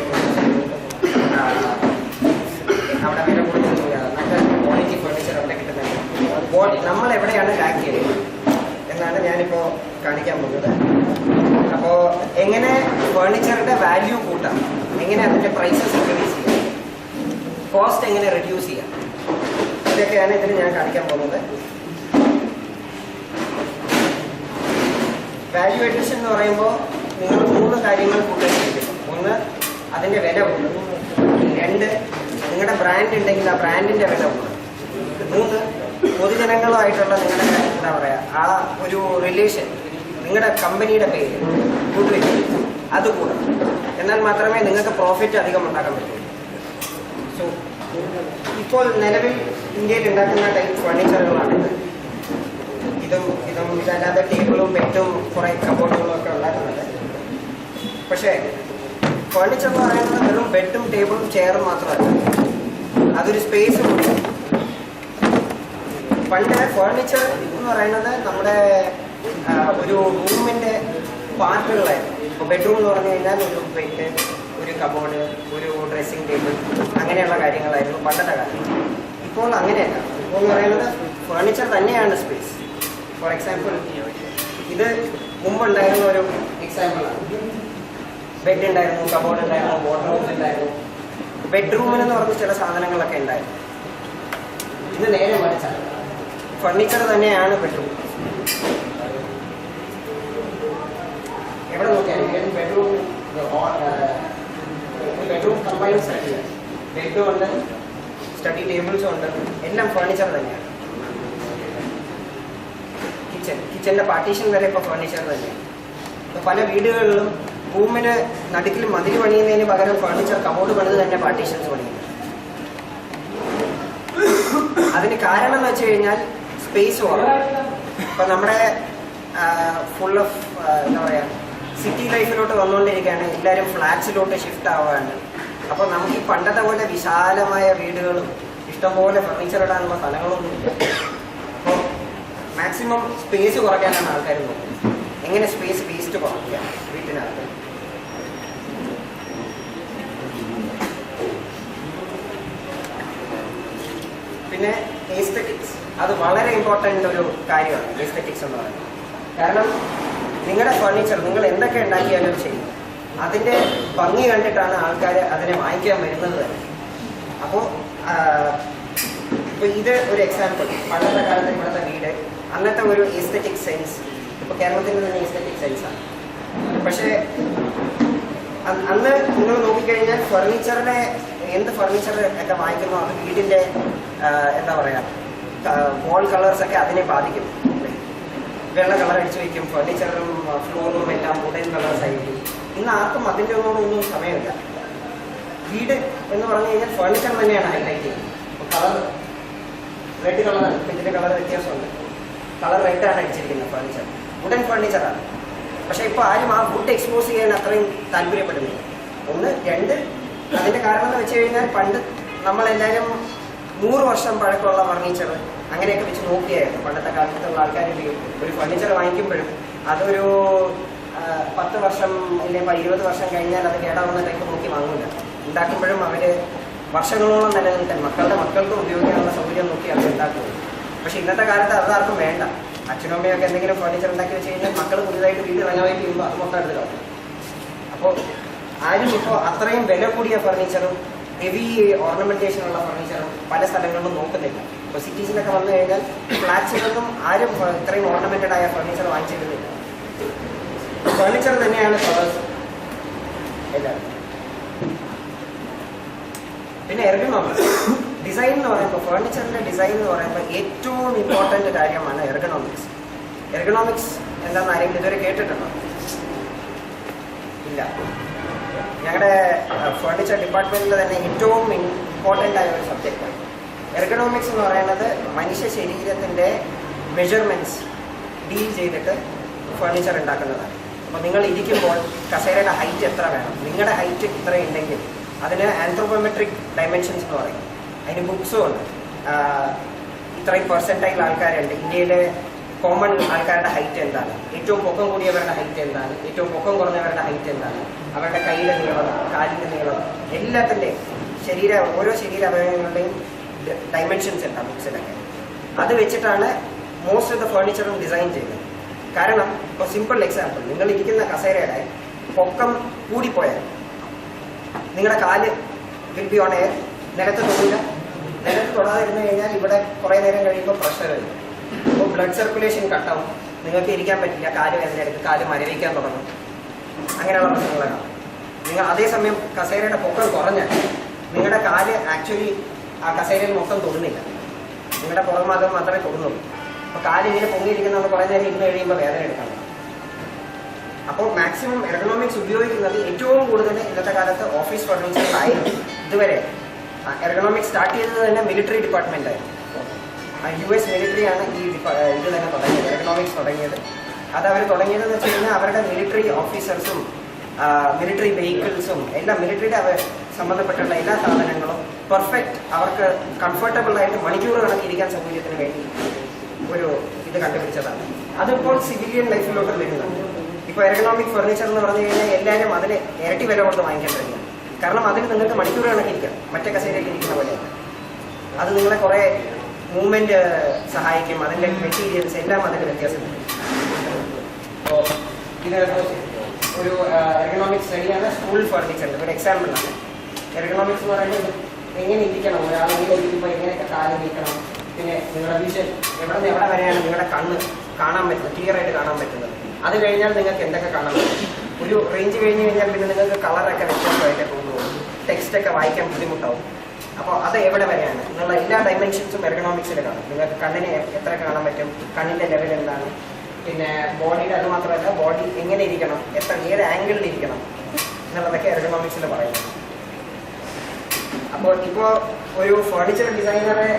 G: അവിടെ വില കൊടുത്തു നല്ല ക്വാളിറ്റി ഫർണിച്ചർ അവിടെ കിട്ടുന്നുണ്ട്. നമ്മൾ എവിടെയാണ് ലാക്ക് ചെയ്യുന്നത് എന്നാണ് ഞാനിപ്പോൾ കാണിക്കാൻ പോകുന്നത്. അപ്പോൾ എങ്ങനെ ഫർണിച്ചറിന്റെ വാല്യൂ കൂട്ടാം, എങ്ങനെ അതിന്റെ പ്രൈസസ് ഇൻക്രീസ് ചെയ്യാം, കോസ്റ്റ് എങ്ങനെ റെഡ്യൂസ് ചെയ്യാം, ഇതൊക്കെയാണ് ഇതിൽ ഞാൻ കാണിക്കാൻ പോകുന്നത്. വാല്യൂ അഡീഷൻ എന്ന് പറയുമ്പോൾ നിങ്ങൾ 3 കാര്യങ്ങൾ കൂട്ടുകയും. ഒന്ന്, അതിന്റെ വില കൂടും. 2, നിങ്ങളുടെ ബ്രാൻഡ് ഉണ്ടെങ്കിൽ ആ ബ്രാൻഡിന്റെ വില കൂടും. 3, പൊതുജനങ്ങളുമായിട്ടുള്ള നിങ്ങളുടെ എന്താ പറയുക ആ ഒരു റിലേഷൻ, നിങ്ങളുടെ കമ്പനിയുടെ പേര് കൂട്ടുവയ്ക്കും, അത് കൂടണം. എന്നാൽ മാത്രമേ നിങ്ങൾക്ക് പ്രോഫിറ്റ് അധികം ഉണ്ടാക്കാൻ പറ്റൂ. സോ ഇപ്പോൾ നിലവിൽ ഇന്ത്യയിൽ ഉണ്ടാക്കുന്ന ടൈപ്പ് ഫർണിച്ചറുകളാണിത്. ഇതല്ലാതെ ടേബിളും ബെഡും കുറെ കബോർഡുകളും ഒക്കെ ഉണ്ടാക്കുന്നുണ്ട്. പക്ഷേ ഫർണിച്ചർ എന്ന് പറയുന്നത് വെറും ബെഡും ടേബിളും ചെയറും മാത്രമല്ല, അതൊരു സ്പേസും ഉണ്ട്. പണ്ട് ഫർണിച്ചർ എന്ന് പറയുന്നത് നമ്മുടെ ഒരു റൂമിന്റെ പാർട്ടുകളായിരുന്നു. ഇപ്പോൾ ബെഡ്റൂം എന്ന് പറഞ്ഞു കഴിഞ്ഞാൽ ഒരു ബെഡ്, ഒരു കബോർഡ്, ഒരു ഡ്രസ്സിംഗ് ടേബിൾ, അങ്ങനെയുള്ള കാര്യങ്ങളായിരുന്നു പണ്ടത്തെ കാലം. ഇപ്പോൾ അങ്ങനെയല്ല. ഇപ്പോൾ എന്ന് പറയുന്നത് ഫർണിച്ചർ തന്നെയാണ് സ്പേസ്. ഫോർ എക്സാമ്പിൾ, ഇത് മുമ്പുണ്ടായിരുന്ന ഒരു എക്സാമ്പിളാണ്. ബെഡ് ഉണ്ടായിരുന്നു, കബോർഡ് ഉണ്ടായിരുന്നു, വാർഡ്രോബ്സ് ഉണ്ടായിരുന്നു. ബെഡ്റൂമിനെന്ന് പറഞ്ഞ ചില സാധനങ്ങളൊക്കെ ഉണ്ടായിരുന്നു. ഇത് നേരെ മറിച്ചാണ്, ഫർണിച്ചർ തന്നെയാണ് ബെഡ്റൂം. എവിടെ നോക്കിയാലും ബെഡ്റൂം കമ്പൈൻഡ് സ്റ്റഡി, ബെഡും ഉണ്ട്, സ്റ്റഡി ടേബിൾസും ഉണ്ട്, എല്ലാം ഫർണിച്ചർ തന്നെയാണ്. കിച്ചന്റെ പാർട്ടീഷൻ വരെ ഇപ്പോൾ ഫർണിച്ചർ തന്നെയാണ്. ഇപ്പോൾ പല വീടുകളിലും റൂമിന് നടുക്കിൽ മതിൽ പണിയുന്നതിന് പകരം ഫർണിച്ചർ കബോർഡ് പണിത് തന്നെ പാർട്ടീഷൻസ് പണിയുന്നു. അതിന് കാരണം എന്ന് വെച്ച് കഴിഞ്ഞാൽ സ്പേസ് കുറവ്. ഇപ്പം നമ്മുടെ ഫുൾ ഓഫ് എന്താ പറയുക സിറ്റി ലൈഫിലോട്ട് വന്നുകൊണ്ടിരിക്കുകയാണ്. എല്ലാവരും ഫ്ലാറ്റ്സിലോട്ട് ഷിഫ്റ്റ് ആവുകയാണ്. അപ്പോൾ നമുക്ക് ഈ പണ്ടത്തെ പോലെ വിശാലമായ വീടുകളും ഇഷ്ടംപോലെ ഫർണിച്ചർ ഇടാനുള്ള സ്ഥലങ്ങളൊന്നും ഇല്ല. അപ്പോൾ മാക്സിമം സ്പേസ് കുറയ്ക്കാനാണ് ആൾക്കാർ നോക്കുന്നത്. എങ്ങനെ സ്പേസ് വേസ്റ്റ് കുറയ്ക്കുക വീട്ടിനകത്ത്. പിന്നെ എസ്തെറ്റിക്സ്, അത് വളരെ ഇമ്പോർട്ടൻ്റ് ഒരു കാര്യമാണ് എസ്തെറ്റിക്സ് എന്ന് പറയുന്നത്. കാരണം നിങ്ങളുടെ ഫർണിച്ചർ നിങ്ങൾ എന്തൊക്കെ ഉണ്ടാക്കിയാലും ചെയ്യും, അതിൻ്റെ ഭംഗി കണ്ടിട്ടാണ് ആൾക്കാർ അതിനെ വാങ്ങിക്കാൻ വരുന്നത് തന്നെ. അപ്പോൾ ഇപ്പോൾ ഇത് ഒരു എക്സാമ്പിൾ. പണ്ടത്തെ കാലത്ത് ഇവിടുത്തെ വീട് അന്നത്തെ ഒരു എസ്തെറ്റിക് സെൻസ്, ഇപ്പോൾ കേരളത്തിൻ്റെ തന്നെ എസ്തെറ്റിക് സെൻസാണ്. പക്ഷേ അന്ന് നിങ്ങൾ നോക്കിക്കഴിഞ്ഞാൽ ഫർണിച്ചറിനെ എന്ത് ഫർണിച്ചർ ഒക്കെ വാങ്ങിക്കുന്നോ അത് വീടിൻ്റെ എന്താ പറയുക വാൾ കളേഴ്സൊക്കെ അതിനെ ബാധിക്കും. വെള്ള കളർ അടിച്ചു വയ്ക്കും, ഫർണിച്ചറും ഫ്ലോറും എല്ലാം വുഡൻ കളേഴ്സ് ആയിരിക്കും. ഇന്ന് ആർക്കും അതിൻ്റെ ഒന്നും സമയമില്ല. വീട് എന്ന് പറഞ്ഞു കഴിഞ്ഞാൽ ഫർണിച്ചർ തന്നെയാണ് ഹൈലൈറ്റ് ചെയ്യുന്നത്. കളർ റെഡ് കളറാണ്, ഇതിൻ്റെ കളർ വ്യത്യാസമുണ്ട്. കളർ റെഡാണ് അടിച്ചിരിക്കുന്നത് ഫർണിച്ചർ, വുഡൻ ഫർണിച്ചറാണ്. പക്ഷേ ഇപ്പോൾ ആരും ആ വുഡ് എക്സ്പോസ് ചെയ്യാൻ അത്രയും താല്പര്യപ്പെടുന്നില്ല. 1, 2 അതിൻ്റെ കാരണം എന്ന് വെച്ച് കഴിഞ്ഞാൽ പണ്ട് നമ്മളെല്ലാവരും 100 വർഷം പഴക്കമുള്ള ഫർണിച്ചർ അങ്ങനെയൊക്കെ വെച്ച് നോക്കിയായിരുന്നു. പണ്ടത്തെ കാലത്തുള്ള ആൾക്കാർ ഒരു ഫർണിച്ചർ വാങ്ങിക്കുമ്പോഴും അതൊരു 10 വർഷം അല്ലെങ്കിൽ 20 വർഷം കഴിഞ്ഞാൽ അത് കേടാവുന്ന ടൈപ്പ് നോക്കി വാങ്ങില്ല. ഉണ്ടാക്കുമ്പോഴും അവർ വർഷങ്ങളോളം നിലനിൽക്കാൻ മക്കളുടെ മക്കൾക്ക് ഉപയോഗിക്കാനുള്ള സൗകര്യം നോക്കി അവർ ഉണ്ടാക്കുന്നത്. പക്ഷെ ഇന്നത്തെ കാലത്ത് അതാർക്കും വേണ്ട. അച്ഛനും അമ്മയൊക്കെ എന്തെങ്കിലും ഫർണിച്ചർ ഉണ്ടാക്കി വെച്ച് കഴിഞ്ഞാൽ മക്കൾ പുതിയതായിട്ട് വീട് റെനോവേറ്റ് ചെയ്യുമ്പോൾ അത് മൊത്തം എടുത്ത് കളയും. അപ്പോൾ ആരും ഇപ്പോൾ അത്രയും വില കൂടിയ ഫർണിച്ചറും ഹെവി ഓർണമെന്റേഷനുള്ള ഫർണിച്ചറും പല സ്ഥലങ്ങളിലും നോക്കുന്നില്ല. ഇപ്പോൾ സിറ്റീസിലൊക്കെ വന്നു കഴിഞ്ഞാൽ ഫ്ലാറ്റ്സിലൊന്നും ആരും ഇത്രയും ഓർണമെന്റഡ് ആയ ഫർണിച്ചർ വാങ്ങിച്ചിരുന്നില്ല. ഫർണിച്ചർ തന്നെയാണ് കളേഴ്സ് എല്ലാവരും. പിന്നെ എർഗണോമിക്സ് ഡിസൈൻ എന്ന് പറയുമ്പോൾ ഫർണിച്ചറിന്റെ ഡിസൈൻ എന്ന് പറയുമ്പോൾ ഏറ്റവും ഇമ്പോർട്ടൻ്റ് കാര്യമാണ് എർഗണോമിക്സ്. എർഗണോമിക്സ് എന്താണെന്ന് ആരെങ്കിലും ഇതുവരെ കേട്ടിട്ടുണ്ടോ? ഇല്ല. ഞങ്ങളുടെ ഫർണിച്ചർ ഡിപ്പാർട്ട്മെന്റിൽ തന്നെ ഏറ്റവും ഇമ്പോർട്ടൻ്റ് ആയ ഒരു സബ്ജക്റ്റാണ് എർഗണോമിക്സ് എന്ന് പറയുന്നത്. മനുഷ്യ ശരീരത്തിൻ്റെ മെഷർമെൻറ്റ്സ് ഡീൽ ചെയ്തിട്ട് ഫർണിച്ചർ ഉണ്ടാക്കുന്നതാണ്. അപ്പോൾ നിങ്ങൾ ഇരിക്കുമ്പോൾ കസേരയുടെ ഹൈറ്റ് എത്ര വേണം, നിങ്ങളുടെ ഹൈറ്റ് ഇത്ര ഉണ്ടെങ്കിൽ അതിന് ആന്ത്രോപോമെട്രിക് ഡയമെൻഷൻസ് എന്ന് പറയും. അതിന് ബുക്സും ഉണ്ട്. ഇത്രയും പെർസെൻറ്റൈൽ ആൾക്കാരുണ്ട്, ഇന്ത്യയിലെ കോമൺ ആൾക്കാരുടെ ഹൈറ്റ് എന്താണ്, ഏറ്റവും പൊക്കം കൂടിയവരുടെ ഹൈറ്റ് എന്താണ്, ഏറ്റവും പൊക്കം കുറഞ്ഞവരുടെ ഹൈറ്റ് എന്താണ്, അവരുടെ കൈയുടെ നീളം, കാലിൻ്റെ നീളം, എല്ലാത്തിൻ്റെയും ഓരോ ശരീര അവയവങ്ങളുടെയും ഡയമെൻഷൻസ് ഉണ്ട് ആ ബുക്സിലൊക്കെ. അത് വെച്ചിട്ടാണ് മോസ്റ്റ് ഓഫ് ദ ഫേർണിച്ചറും ഡിസൈൻ ചെയ്യുന്നത്. കാരണം ഇപ്പോൾ സിമ്പിൾ എക്സാമ്പിൾ, നിങ്ങൾ ഇരിക്കുന്ന കസേരയുടെ പൊക്കം കൂടിപ്പോയാൽ നിങ്ങളുടെ കാല് വിൽ ബി ഓൺ എയർ, നിലത്ത് തൊടില്ല. നിലത്ത് തൊടാതിരുന്നു കഴിഞ്ഞാൽ ഇവിടെ കുറേ നേരം കഴിയുമ്പോൾ പ്രഷർ വരും. അപ്പോൾ ബ്ലഡ് സർക്കുലേഷൻ കട്ടാവും, നിങ്ങൾക്ക് ഇരിക്കാൻ പറ്റില്ല, കാല് വേദന എടുത്ത് കാല് മരവിക്കാൻ തുടങ്ങും, അങ്ങനെയുള്ള പ്രശ്നങ്ങളാണ്. നിങ്ങൾ അതേസമയം കസേരയുടെ പൊക്കം കുറഞ്ഞാൽ നിങ്ങളുടെ കാല് ആക്ച്വലി ആ കസേരയിൽ മൊത്തം തൊടുന്നില്ല, നിങ്ങളുടെ പുറം ഭാഗം മാത്രമേ തൊടുന്നുള്ളൂ. അപ്പോൾ കാല് ഇങ്ങനെ പൊങ്ങിയിരിക്കുന്നത് കുറേ നേരം ഇരുന്ന് കഴിയുമ്പോൾ വേദന എടുക്കണം. അപ്പോൾ മാക്സിമം എർഗണോമിക്സ് ഉപയോഗിക്കുന്നത് ഏറ്റവും കൂടുതൽ ഇന്നത്തെ കാലത്ത് ഓഫീസ് ഫർണിച്ചറിലായിരുന്നു. ഇതുവരെ എർഗണോമിക്സ് സ്റ്റാർട്ട് ചെയ്തത് തന്നെ മിലിറ്ററി ഡിപ്പാർട്ട്മെൻറ്റായിരുന്നു. US മിലിറ്ററിയാണ് ഇത് തന്നെ തുടങ്ങിയത്, എർഗണോമിക്സ് തുടങ്ങിയത്. അത് അവർ തുടങ്ങിയതെന്ന് വെച്ച് കഴിഞ്ഞാൽ അവരുടെ മിലിറ്ററി ഓഫീസേഴ്സും മിലിറ്ററി വെഹിക്കിൾസും എല്ലാം മിലിറ്ററിയുടെ സംബന്ധപ്പെട്ടുള്ള എല്ലാ സാധനങ്ങളും പെർഫെക്റ്റ് അവർക്ക് കംഫർട്ടബിൾ ആയിട്ട് മണിക്കൂർ കണക്കിരിക്കാൻ സൗകര്യത്തിന് വേണ്ടി ഒരു ഇത് കണ്ടുപിടിച്ചതാണ്. അതിപ്പോൾ സിവിലിയൻ ലൈഫിലോട്ട് വരുന്നുണ്ട്. ഇപ്പോൾ എർഗണോമിക് ഫർണിച്ചർ എന്ന് പറഞ്ഞു കഴിഞ്ഞാൽ എല്ലാവരും അതിന് ഇരട്ടി വില കൊണ്ട് വാങ്ങിക്കേണ്ടതില്ല. കാരണം അതിൽ നിങ്ങൾക്ക് മണിക്കൂർ കണക്കിരിക്കാം, മറ്റേ കസേരയിൽ ഇരിക്കുന്ന പോലെ. അത് നിങ്ങളെ കുറേ മൂവ്മെന്റ് സഹായിക്കും, അതിൻ്റെ മെറ്റീരിയൽസ് എല്ലാം അതിന് വ്യത്യാസമുണ്ട്. അപ്പോൾ ഇത് ഒരു എർഗണോമിക്സ് സ്റ്റഡിയാണ് സ്കൂൾ ഫർണിച്ചറിൻ്റെ ഒരു എക്സാമ്പിളാണ്. എർഗണോമിക്സ് എന്ന് പറയുന്നത് എങ്ങനെ ഇരിക്കണം, ഒരാൾ ഇങ്ങനെ ഇരിക്കുമ്പോൾ എങ്ങനെയൊക്കെ കാല് നീക്കണം, പിന്നെ നിങ്ങളുടെ വിഷൻ എവിടെ നിന്ന് എവിടെ വരെയാണ് നിങ്ങളുടെ കണ്ണ് കാണാൻ പറ്റുന്നത്, ക്ലിയർ ആയിട്ട് കാണാൻ പറ്റുന്നത്. അത് കഴിഞ്ഞാൽ നിങ്ങൾക്ക് എന്തൊക്കെ കാണാൻ പറ്റും. ഒരു റേഞ്ച് കഴിഞ്ഞ് കഴിഞ്ഞാൽ പിന്നെ നിങ്ങൾക്ക് കളറൊക്കെ വ്യത്യാസമായിട്ട് തോന്നുന്നു, ടെക്സ്റ്റൊക്കെ വായിക്കാൻ ബുദ്ധിമുട്ടാവും. അപ്പോൾ അത് എവിടെ വരെയാണ് എന്നുള്ള എല്ലാ ഡയമെൻഷൻസും എർഗണോമിക്സിൽ കാണും. നിങ്ങൾക്ക് കണ്ണിന് എത്ര കാണാൻ പറ്റും, കണ്ണിൻ്റെ ലെവൽ എന്താണ്, പിന്നെ ബോഡിയുടെ അത് മാത്രമല്ല ബോഡി എങ്ങനെ ഇരിക്കണം, ഏത് ആംഗിളിൽ ഇരിക്കണം എന്നുള്ളതൊക്കെ എർഗണോമിക്സിൽ പറയുന്നു. അപ്പോൾ ഇപ്പോൾ ഒരു ഫർണിച്ചർ ഡിസൈനറെ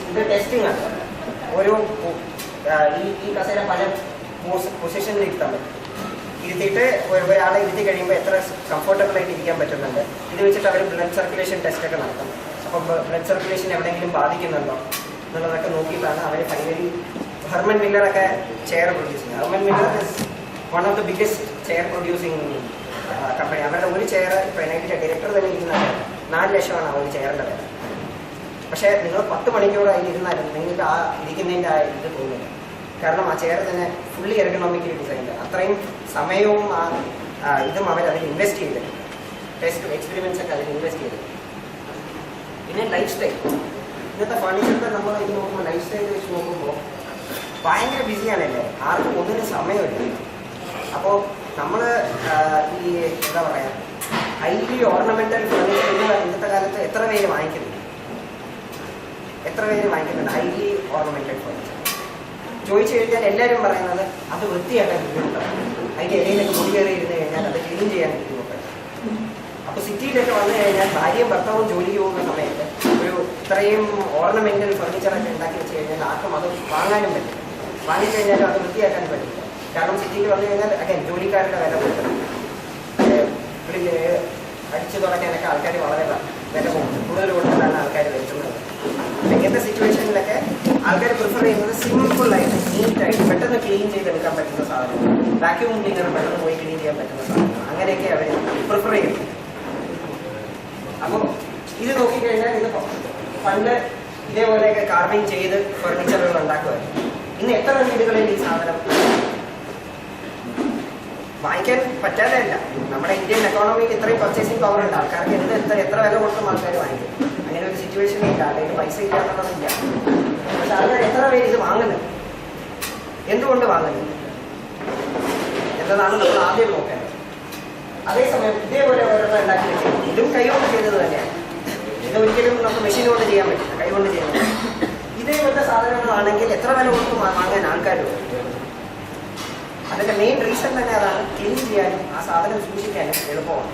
G: ഇത് ടെസ്റ്റിംഗ് ആണ്. ഒരു ഈ കസേര പല പൊസിഷനിൽ ഇരുത്താൻ പറ്റും. ഇരുത്തിയിട്ട് ഒരാളെ ഇരുത്തി കഴിയുമ്പോൾ എത്ര കംഫർട്ടബിൾ ആയിട്ട് ഇരിക്കാൻ പറ്റുന്നുണ്ട്. ഇത് വെച്ചിട്ട് അവർ ബ്ലഡ് സർക്കുലേഷൻ ടെസ്റ്റ് ഒക്കെ നടത്തും. അപ്പം ബ്ലഡ് സർക്കുലേഷൻ എവിടെയെങ്കിലും ബാധിക്കുന്നുണ്ടോ എന്നുള്ളതൊക്കെ നോക്കിയിട്ടാണ് അവർ ഫൈനലി ഹെർമൻ മില്ലറൊക്കെ ചെയർ പ്രൊഡ്യൂസ് ചെയ്യുന്നത്. Herman Miller is one of the biggest chair producing company. അവരുടെ ഒരു ചെയർ ഇപ്പോൾ NIT ഡയറക്ടർ തന്നെ ഇരിക്കുന്നത് 4 ലക്ഷമാണ് ആ ഒരു ചെയറിൻ്റെ വില. പക്ഷേ നിങ്ങൾ 10 മണിക്കൂർ അതിൽ ഇരുന്നാലും നിങ്ങൾക്ക് ആ ഇരിക്കുന്നതിൻ്റെ ആ ഇത് തോന്നില്ല. കാരണം ആ ചെയർ തന്നെ ഫുള്ളി എർഗണോമിക്കലി ഡിസൈൻഡ്. അത്രയും സമയവും ഇതും അവർ അതിൽ ഇൻവെസ്റ്റ് ചെയ്തിട്ടുണ്ട്. ടെസ്റ്റ് എക്സ്പെരിമെൻറ്റ്സ് ഒക്കെ അതിൽ ഇൻവെസ്റ്റ് ചെയ്തിട്ടുണ്ട്. പിന്നെ ലൈഫ് സ്റ്റൈൽ, ഇന്നത്തെ ഫർണിച്ചറിൻ്റെ നമ്മൾ ഇത് നോക്കുമ്പോൾ ലൈഫ് സ്റ്റൈൽ വെച്ച് നോക്കുമ്പോൾ ഭയങ്കര ബിസിയാണല്ലേ, ആർക്കും ഒന്നിനും സമയമില്ല. അപ്പോൾ നമ്മൾ ഈ എന്താ പറയുക ഹൈലി ഓർണമെന്റൽ ഫർണിച്ചർ ഇന്നത്തെ കാലത്ത് എത്ര പേര് വാങ്ങിക്കുന്നുണ്ട് ഹൈലി ഓർണമെന്റൽ ഫർണിച്ചർ ചോദിച്ചു കഴിഞ്ഞാൽ എല്ലാവരും പറയുന്നത് അത് വൃത്തിയാക്കാൻ ബുദ്ധിമുട്ടാണ്, അതിൻ്റെ ഇടയിലൊക്കെ മുടി കയറി ഇരുന്ന് കഴിഞ്ഞാൽ അത് ക്ലീൻ ചെയ്യാൻ ബുദ്ധിമുട്ടാണ്. അപ്പോൾ സിറ്റിയിലൊക്കെ വന്നു കഴിഞ്ഞാൽ ഭാര്യയും ഭർത്താവും ജോലിക്ക് പോകുന്ന സമയത്ത് ഒരു ഇത്രയും ഓർണമെന്റൽ ഫർണിച്ചറൊക്കെ ഉണ്ടാക്കി വെച്ച് കഴിഞ്ഞാൽ ആർക്കും അത് വാങ്ങാനും പറ്റില്ല. വാങ്ങിക്കഴിഞ്ഞാലും അത് വൃത്തിയാക്കാൻ പറ്റില്ല. കാരണം സിറ്റിയിൽ വന്നു കഴിഞ്ഞാൽ ജോലിക്കാരുടെ വില കൊടുക്കണം, അടിച്ചു തുടങ്ങാനൊക്കെ ആൾക്കാർ വളരെ വില കൂടുതൽ കൊടുത്തിട്ടാണ് ആൾക്കാർ വരുത്തുന്നത്. ഇങ്ങനത്തെ സിറ്റുവേഷനിലൊക്കെ ആൾക്കാർ പ്രിഫർ ചെയ്യുന്നത് സിമ്പിളായിട്ട് നീറ്റായിട്ട് പെട്ടെന്ന് ക്ലീൻ ചെയ്തെടുക്കാൻ പറ്റുന്ന സാധനങ്ങൾ, വാക്യൂം ക്ലീനർ പെട്ടെന്ന് പോയി ക്ലീൻ ചെയ്യാൻ പറ്റുന്ന സാധനങ്ങൾ, അങ്ങനെയൊക്കെ അവർ പ്രിഫർ ചെയ്യുന്നത്. അപ്പോൾ ഇത് നോക്കിക്കഴിഞ്ഞാൽ ഇത് പണ്ട് ഇതേപോലെയൊക്കെ കാർവിങ് ചെയ്ത് ഫർണിച്ചറുകൾ ഉണ്ടാക്കുമായിരുന്നു. ഇന്ന് എത്ര വീടുകളിൽ ഈ സാധനം വാങ്ങിക്കാൻ പറ്റാതെയല്ല. നമ്മുടെ ഇന്ത്യൻ എക്കോണമിയിൽ ഇത്രയും പർച്ചേസിംഗ് പവർ ഉണ്ട്, ആൾക്കാർക്ക് എത്ര വില കൊടുത്തും ആൾക്കാർ വാങ്ങിക്കും. അങ്ങനെ ഒരു സിറ്റുവേഷനേ ഇല്ല, അല്ലെങ്കിൽ പൈസ ഇല്ലാത്തതൊന്നുമില്ല. പക്ഷെ ആൾക്കാർ എത്ര പേര് ഇത് വാങ്ങുന്നത്, എന്തുകൊണ്ട് വാങ്ങുന്നത് എന്നതാണ് നമ്മൾ ആദ്യം നോക്കേണ്ടത്. അതേസമയം ഇതേപോലെ ഓരോന്നും ഉണ്ടാക്കി വെക്കുന്നത് ഇതും കൈകൊണ്ട് ചെയ്തത് തന്നെയാണ്. ഇതൊരിക്കലും നമുക്ക് മെഷീൻ കൊണ്ട് ചെയ്യാൻ പറ്റില്ല, കൈകൊണ്ട് ചെയ്യുന്നത്. ഇതേപോലത്തെ സാധനങ്ങളാണെങ്കിൽ എത്ര വില കൊടുത്തും വാങ്ങാൻ ആൾക്കാരുണ്ട്. അതിൻ്റെ മെയിൻ റീസൺ തന്നെ അതാണ്, ക്ലീൻ ചെയ്യാനും ആ സാധനം സൂക്ഷിക്കാനും എളുപ്പമാണ്.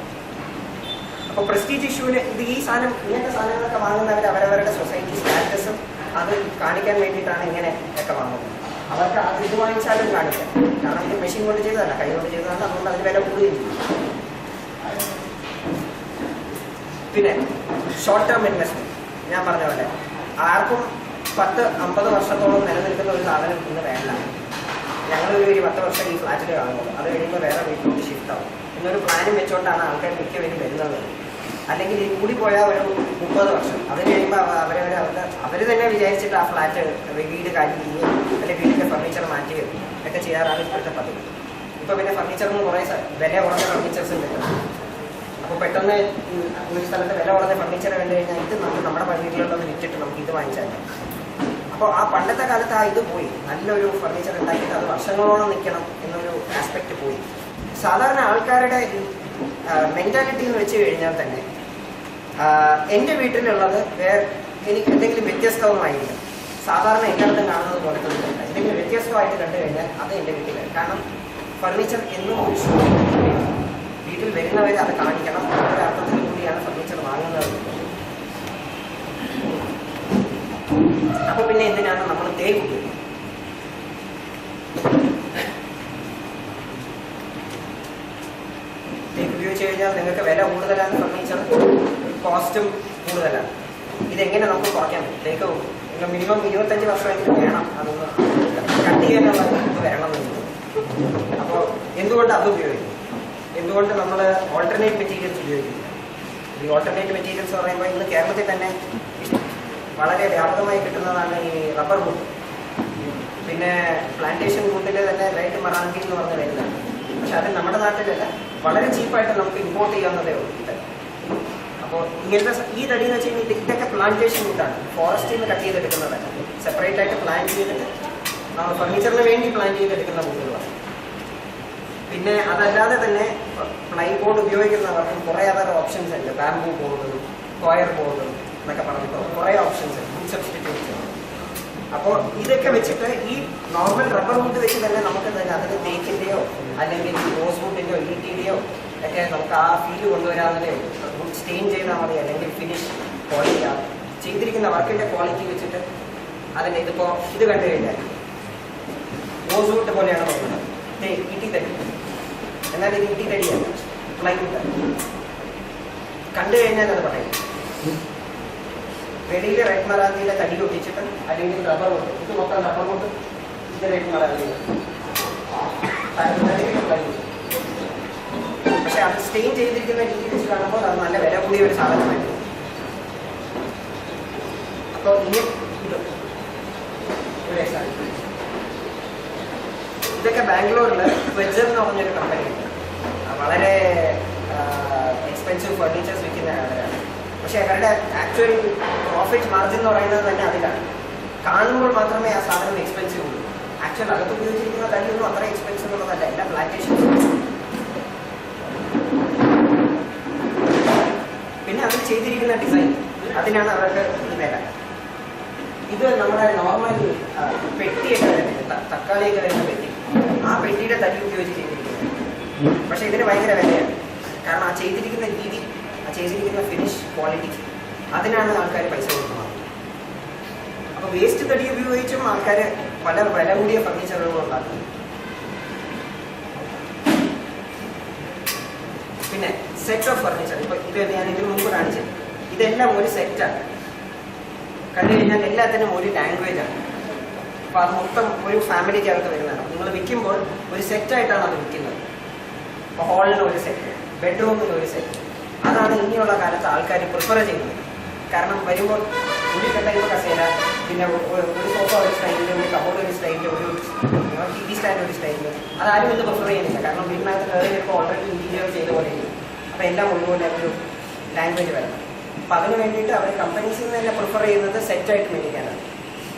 G: അപ്പോൾ പ്രസ്റ്റീജ് ഇഷ്യൂവിന് ഈ സാധനം ഇങ്ങനത്തെ സാധനങ്ങളൊക്കെ വാങ്ങുന്നവർ അവരവരുടെ സൊസൈറ്റി സ്റ്റാറ്റസും അത് കാണിക്കാൻ വേണ്ടിയിട്ടാണ് ഇങ്ങനെ ഒക്കെ വാങ്ങുന്നത്. അവർക്ക് അത് ഇത് വാങ്ങിച്ചാലും കാണിക്കാം. കാരണം ഇത് മെഷീൻ കൊണ്ട് ചെയ്തതല്ല, കൈ കൊണ്ട് ചെയ്തതാണ്. അതുകൊണ്ട് അതിന് വില കൂടുകയും ചെയ്യും. പിന്നെ ഷോർട്ട് ടേം ഇൻവെസ്റ്റ്മെന്റ്, ഞാൻ പറഞ്ഞ പോലെ ആർക്കും 10-50 വർഷത്തോളം നിലനിൽക്കുന്ന ഒരു സാധനം ഇന്ന് വേണ്ട. ഞങ്ങളൊരു 10 വർഷം ഈ ഫ്ലാറ്റിൽ കാണുന്നത്, അത് കഴിയുമ്പോൾ വേറെ വീട്ടിലോട്ട് ഷിഫ്റ്റ് ആവും എന്നൊരു പ്ലാനും വെച്ചുകൊണ്ടാണ് ആൾക്കാർ മിക്ക പേര് വരുന്നത്. അല്ലെങ്കിൽ ഈ കൂടി പോയാൽ ഒരു 30 വർഷം, അത് കഴിയുമ്പോൾ അവർ തന്നെ വിചാരിച്ചിട്ട് ആ ഫ്ലാറ്റ് വീട് കാലി ചെയ്യുകയും അല്ലെങ്കിൽ വീടിൻ്റെ ഫർണിച്ചർ മാറ്റുകയും ഒക്കെ ചെയ്യാറാണ് ഇപ്പോഴത്തെ പദ്ധതി. ഇപ്പോൾ പിന്നെ ഫർണിച്ചറിന് കുറേ വില കുറഞ്ഞ ഫർണിച്ചേഴ്സ് ഉണ്ട്. അപ്പോൾ പെട്ടെന്ന് ഒരു സ്ഥലത്ത് വില കുറഞ്ഞ ഫർണിച്ചർ കണ്ടു കഴിഞ്ഞാൽ ഇത് നമ്മുടെ വീട്ടിലുള്ളത് വിറ്റിട്ട് നമുക്ക് ഇത് വാങ്ങിച്ചാൽ. അപ്പോൾ ആ പണ്ടത്തെ കാലത്ത് ആ ഇത് പോയി. നല്ലൊരു ഫർണിച്ചർ ഉണ്ടാക്കിയിട്ട് അത് വർഷങ്ങളോളം നിൽക്കണം എന്നൊരു ആസ്പെക്റ്റ് പോയി. സാധാരണ ആൾക്കാരുടെ മെൻറ്റാലിറ്റി എന്ന് വെച്ച് കഴിഞ്ഞാൽ തന്നെ എൻ്റെ വീട്ടിലുള്ളത് എനിക്ക് എന്തെങ്കിലും വ്യത്യസ്തവുമായിരിക്കും. സാധാരണ എല്ലായിടത്തും കാണുന്നത് പോലെ തന്നെ എന്തെങ്കിലും വ്യത്യസ്തമായിട്ട് കണ്ടു കഴിഞ്ഞാൽ അത് എൻ്റെ വീട്ടിലാണ്. കാരണം ഫർണിച്ചർ എന്നും ഒരു ഷോ വീട്ടിൽ വരുന്നവരെ അത് കാണിക്കണം. ഒരു അർത്ഥത്തിൽ കൂടിയാണ് ഫർണിച്ചർ വാങ്ങുന്നത്. അപ്പൊ പിന്നെ എന്തിനാണ് നമ്മൾ തേക്ക് ഉപയോഗിക്കുന്നത്? തേക്ക് ഉപയോഗിച്ച് കഴിഞ്ഞാൽ നിങ്ങൾക്ക് വില കൂടുതലാണ്, ഫർണിച്ചർ കോസ്റ്റും കൂടുതലാണ്. ഇതെങ്ങനെ നമുക്ക് കുറയ്ക്കാൻ പറ്റും? തേക്ക് മിനിമം 25 വർഷമെങ്കിലും വേണം അതൊന്ന് കട്ട് ചെയ്യാനുള്ള ഇത് വരണമെന്നുണ്ട്. അപ്പോൾ എന്തുകൊണ്ട് അത് ഉപയോഗിക്കും? എന്തുകൊണ്ട് നമ്മൾ ഓൾട്ടർനേറ്റ് മെറ്റീരിയൽസ് ഉപയോഗിക്കില്ല? ഈ ഓൾട്ടർനേറ്റ് മെറ്റീരിയൽസ് പറയുമ്പോൾ ഇന്ന് കേരളത്തിൽ തന്നെ വളരെ വ്യാപകമായി കിട്ടുന്നതാണ് ഈ റബ്ബർ വുഡ്. പിന്നെ പ്ലാന്റേഷൻ വുഡിൽ തന്നെ ലൈറ്റ് മറാങ്കി എന്ന് പറഞ്ഞ വരുന്നതാണ്. പക്ഷെ അത് നമ്മുടെ നാട്ടിലല്ല, വളരെ ചീപ്പായിട്ട് നമുക്ക് ഇമ്പോർട്ട് ചെയ്യാവുന്നതേ ഉള്ളൂ ഈ തടി. അപ്പോൾ ഇങ്ങനത്തെ ഈ തടി എന്ന് വെച്ച് കഴിഞ്ഞാൽ ഇതൊക്കെ പ്ലാന്റേഷൻ വുഡാണ്, ഫോറസ്റ്റിൽ നിന്ന് കട്ട് ചെയ്തെടുക്കുന്നതല്ല. സെപ്പറേറ്റ് ആയിട്ട് പ്ലാന്റ് ചെയ്തിട്ട് നമ്മൾ ഫർണിച്ചറിന് വേണ്ടി പ്ലാന്റ് ചെയ്തെടുക്കുന്ന വുഡുകളാണ്. പിന്നെ അതല്ലാതെ തന്നെ പ്ലൈ ബോർഡ് ഉപയോഗിക്കുന്നവർക്കും കുറേ അതർ ഓപ്ഷൻസ് ഉണ്ട്. ബാംബൂ ബോർഡ്, സ്ക്വയർ ബോർഡ് എന്നൊക്കെ പറഞ്ഞിട്ട് കുറേ ഓപ്ഷൻസ് ഉണ്ട്, വുഡ് സബ്സ്റ്റിറ്റ്യൂട്ട്സ്. അപ്പോൾ ഇതൊക്കെ വെച്ചിട്ട് ഈ നോർമൽ റബ്ബർ വുഡ് വെച്ച് തന്നെ നമുക്ക് തന്നെ അതിന് തേക്കിൻ്റെയോ അല്ലെങ്കിൽ റോസ് വുഡിൻ്റെയോ ഈട്ടിയുടെയോ ഒക്കെ നമുക്ക് ആ ഫീൽ കൊണ്ടുവരാവുന്നതേ ഉള്ളൂ. വുഡ് സ്റ്റെയിൻ ചെയ്താൽ മതി, അല്ലെങ്കിൽ ഫിനിഷ് ക്വാളിറ്റി ചെയ്തിരിക്കുന്ന വർക്കിൻ്റെ ക്വാളിറ്റി വെച്ചിട്ട് അതിൻ്റെ ഇതിപ്പോൾ ഇത് കണ്ടു കഴിഞ്ഞാൽ റോസ് വുഡ് പോലെയാണ് പറയുന്നത്, ഇട്ടി തടി. എന്നാൽ ഇത് ഇട്ടി തടിയല്ല, പ്ലൈവുഡ്. കണ്ടു കഴിഞ്ഞാൽ അത് പറയും. വെളിയിൽ റെഡ് മറാത്തിയിലെ തടി ഒട്ടിച്ചിട്ട് അല്ലെങ്കിൽ റബ്ബർ കൊണ്ട്, ഇത് മൊത്തം റബ്ബർ കൊണ്ട്, ഇത് റെഡ് മറാത്തിയിൽ. പക്ഷെ അത് സ്റ്റെയിൻ ചെയ്തിരിക്കുന്ന രീതി വെച്ച് കാണുമ്പോൾ അത് നല്ല വില കൂടിയ ഒരു സാധനമായിരുന്നു. അപ്പോൾ ഇനി ഇതൊക്കെ ബാംഗ്ലൂരിൽ വെജർ എന്ന് പറഞ്ഞൊരു കമ്പനി ഉണ്ട്. വളരെ എക്സ്പെൻസീവ് ഫർണിച്ചേഴ്സ് വിൽക്കുന്ന ആളുകളാണ്. പക്ഷെ അവരുടെ ആക്ച്വൽ പ്രോഫിറ്റ് മാർജിൻ എന്ന് പറയുന്നത് തന്നെ അതിലാണ്. കാണുമ്പോൾ മാത്രമേ ആ സാധനം എക്സ്പെൻസീവ് ഉള്ളൂ. ആക്ച്വൽ അകത്ത് ഉപയോഗിച്ചിരിക്കുന്ന തടിയൊന്നും അത്ര എക്സ്പെൻസീവ് ഉള്ളതല്ല, എല്ലാം പ്ലാന്റേഷൻ. പിന്നെ അതിൽ ചെയ്തിരിക്കുന്ന ഡിസൈൻ, അതിനാണ് അവർക്ക് വില. ഇത് നമ്മുടെ നോർമൽ പെട്ടിയൊക്കെ വരുന്നത്, തക്കാളിയൊക്കെ വരുന്ന പെട്ടി, ആ പെട്ടിയുടെ തടി ഉപയോഗിച്ച് ചെയ്തിരിക്കുന്നത്. പക്ഷെ ഇതിന് ഭയങ്കര വിലയാണ്. കാരണം ആ ചെയ്തിരിക്കുന്ന രീതി, ആ ചെയ്തിരിക്കുന്ന ഫിനിഷ് ക്വാളിറ്റി, അതിനാണ് ആൾക്കാർ പൈസ കൊടുക്കുന്നത്. അപ്പോൾ വേസ്റ്റ് തടി ഉപയോഗിച്ചും ആൾക്കാർ പല വില കൂടിയ ഫർണിച്ചറുകൾ ഉണ്ടാക്കുന്നു. പിന്നെ സെറ്റ് ഓഫ് ഫർണിച്ചർ, ഇപ്പൊ ഇത് ഞാൻ ഇതിന് മുമ്പ് കാണിച്ചത്, ഇതെല്ലാം ഒരു സെറ്റാണ്. കണ്ടു കഴിഞ്ഞാൽ എല്ലാത്തിനും ഒരു ലാംഗ്വേജാണ്. അപ്പോൾ അത് മൊത്തം ഒരു ഫാമിലിക്കകത്ത് വരുന്നതാണ്. നിങ്ങൾ വിൽക്കുമ്പോൾ ഒരു സെറ്റായിട്ടാണ് അത് വിൽക്കുന്നത്. ഇപ്പോൾ ഹാളിന് ഒരു സെറ്റ്, ബെഡ്റൂമിന് ഒരു സെറ്റ്. അതാണ് ഇനിയുള്ള കാലത്ത് ആൾക്കാർ പ്രിഫർ ചെയ്യുന്നത്. കാരണം വരുമ്പോൾ ഒരു കെട്ടൈപ്പ് കസേര, പിന്നെ ഒരു സോഫ ഒരു സ്റ്റൈലിൽ, ഒരു കബോർഡ് ഒരു സ്റ്റൈലിൽ, ഒരു ടി വി സ്റ്റാൻഡ് ഒരു സ്റ്റൈലിൽ, അതാരും ഇന്ന് പ്രിഫർ ചെയ്യുന്നില്ല. കാരണം വീടിനകത്ത് കയറി വരുമ്പോൾ ഓൾറെഡി ഇന്റീരിയർ ചെയ്ത പോലെ ഇരിക്കും. അപ്പോൾ എല്ലാം ഒന്നുപോലെ ഒരു ലാംഗ്വേജ് വരണം. അപ്പം അതിന് വേണ്ടിയിട്ട് അവർ കമ്പനീസിൽ നിന്ന് തന്നെ പ്രിഫർ ചെയ്യുന്നത് സെറ്റായിട്ട് മേടിക്കാനാണ്.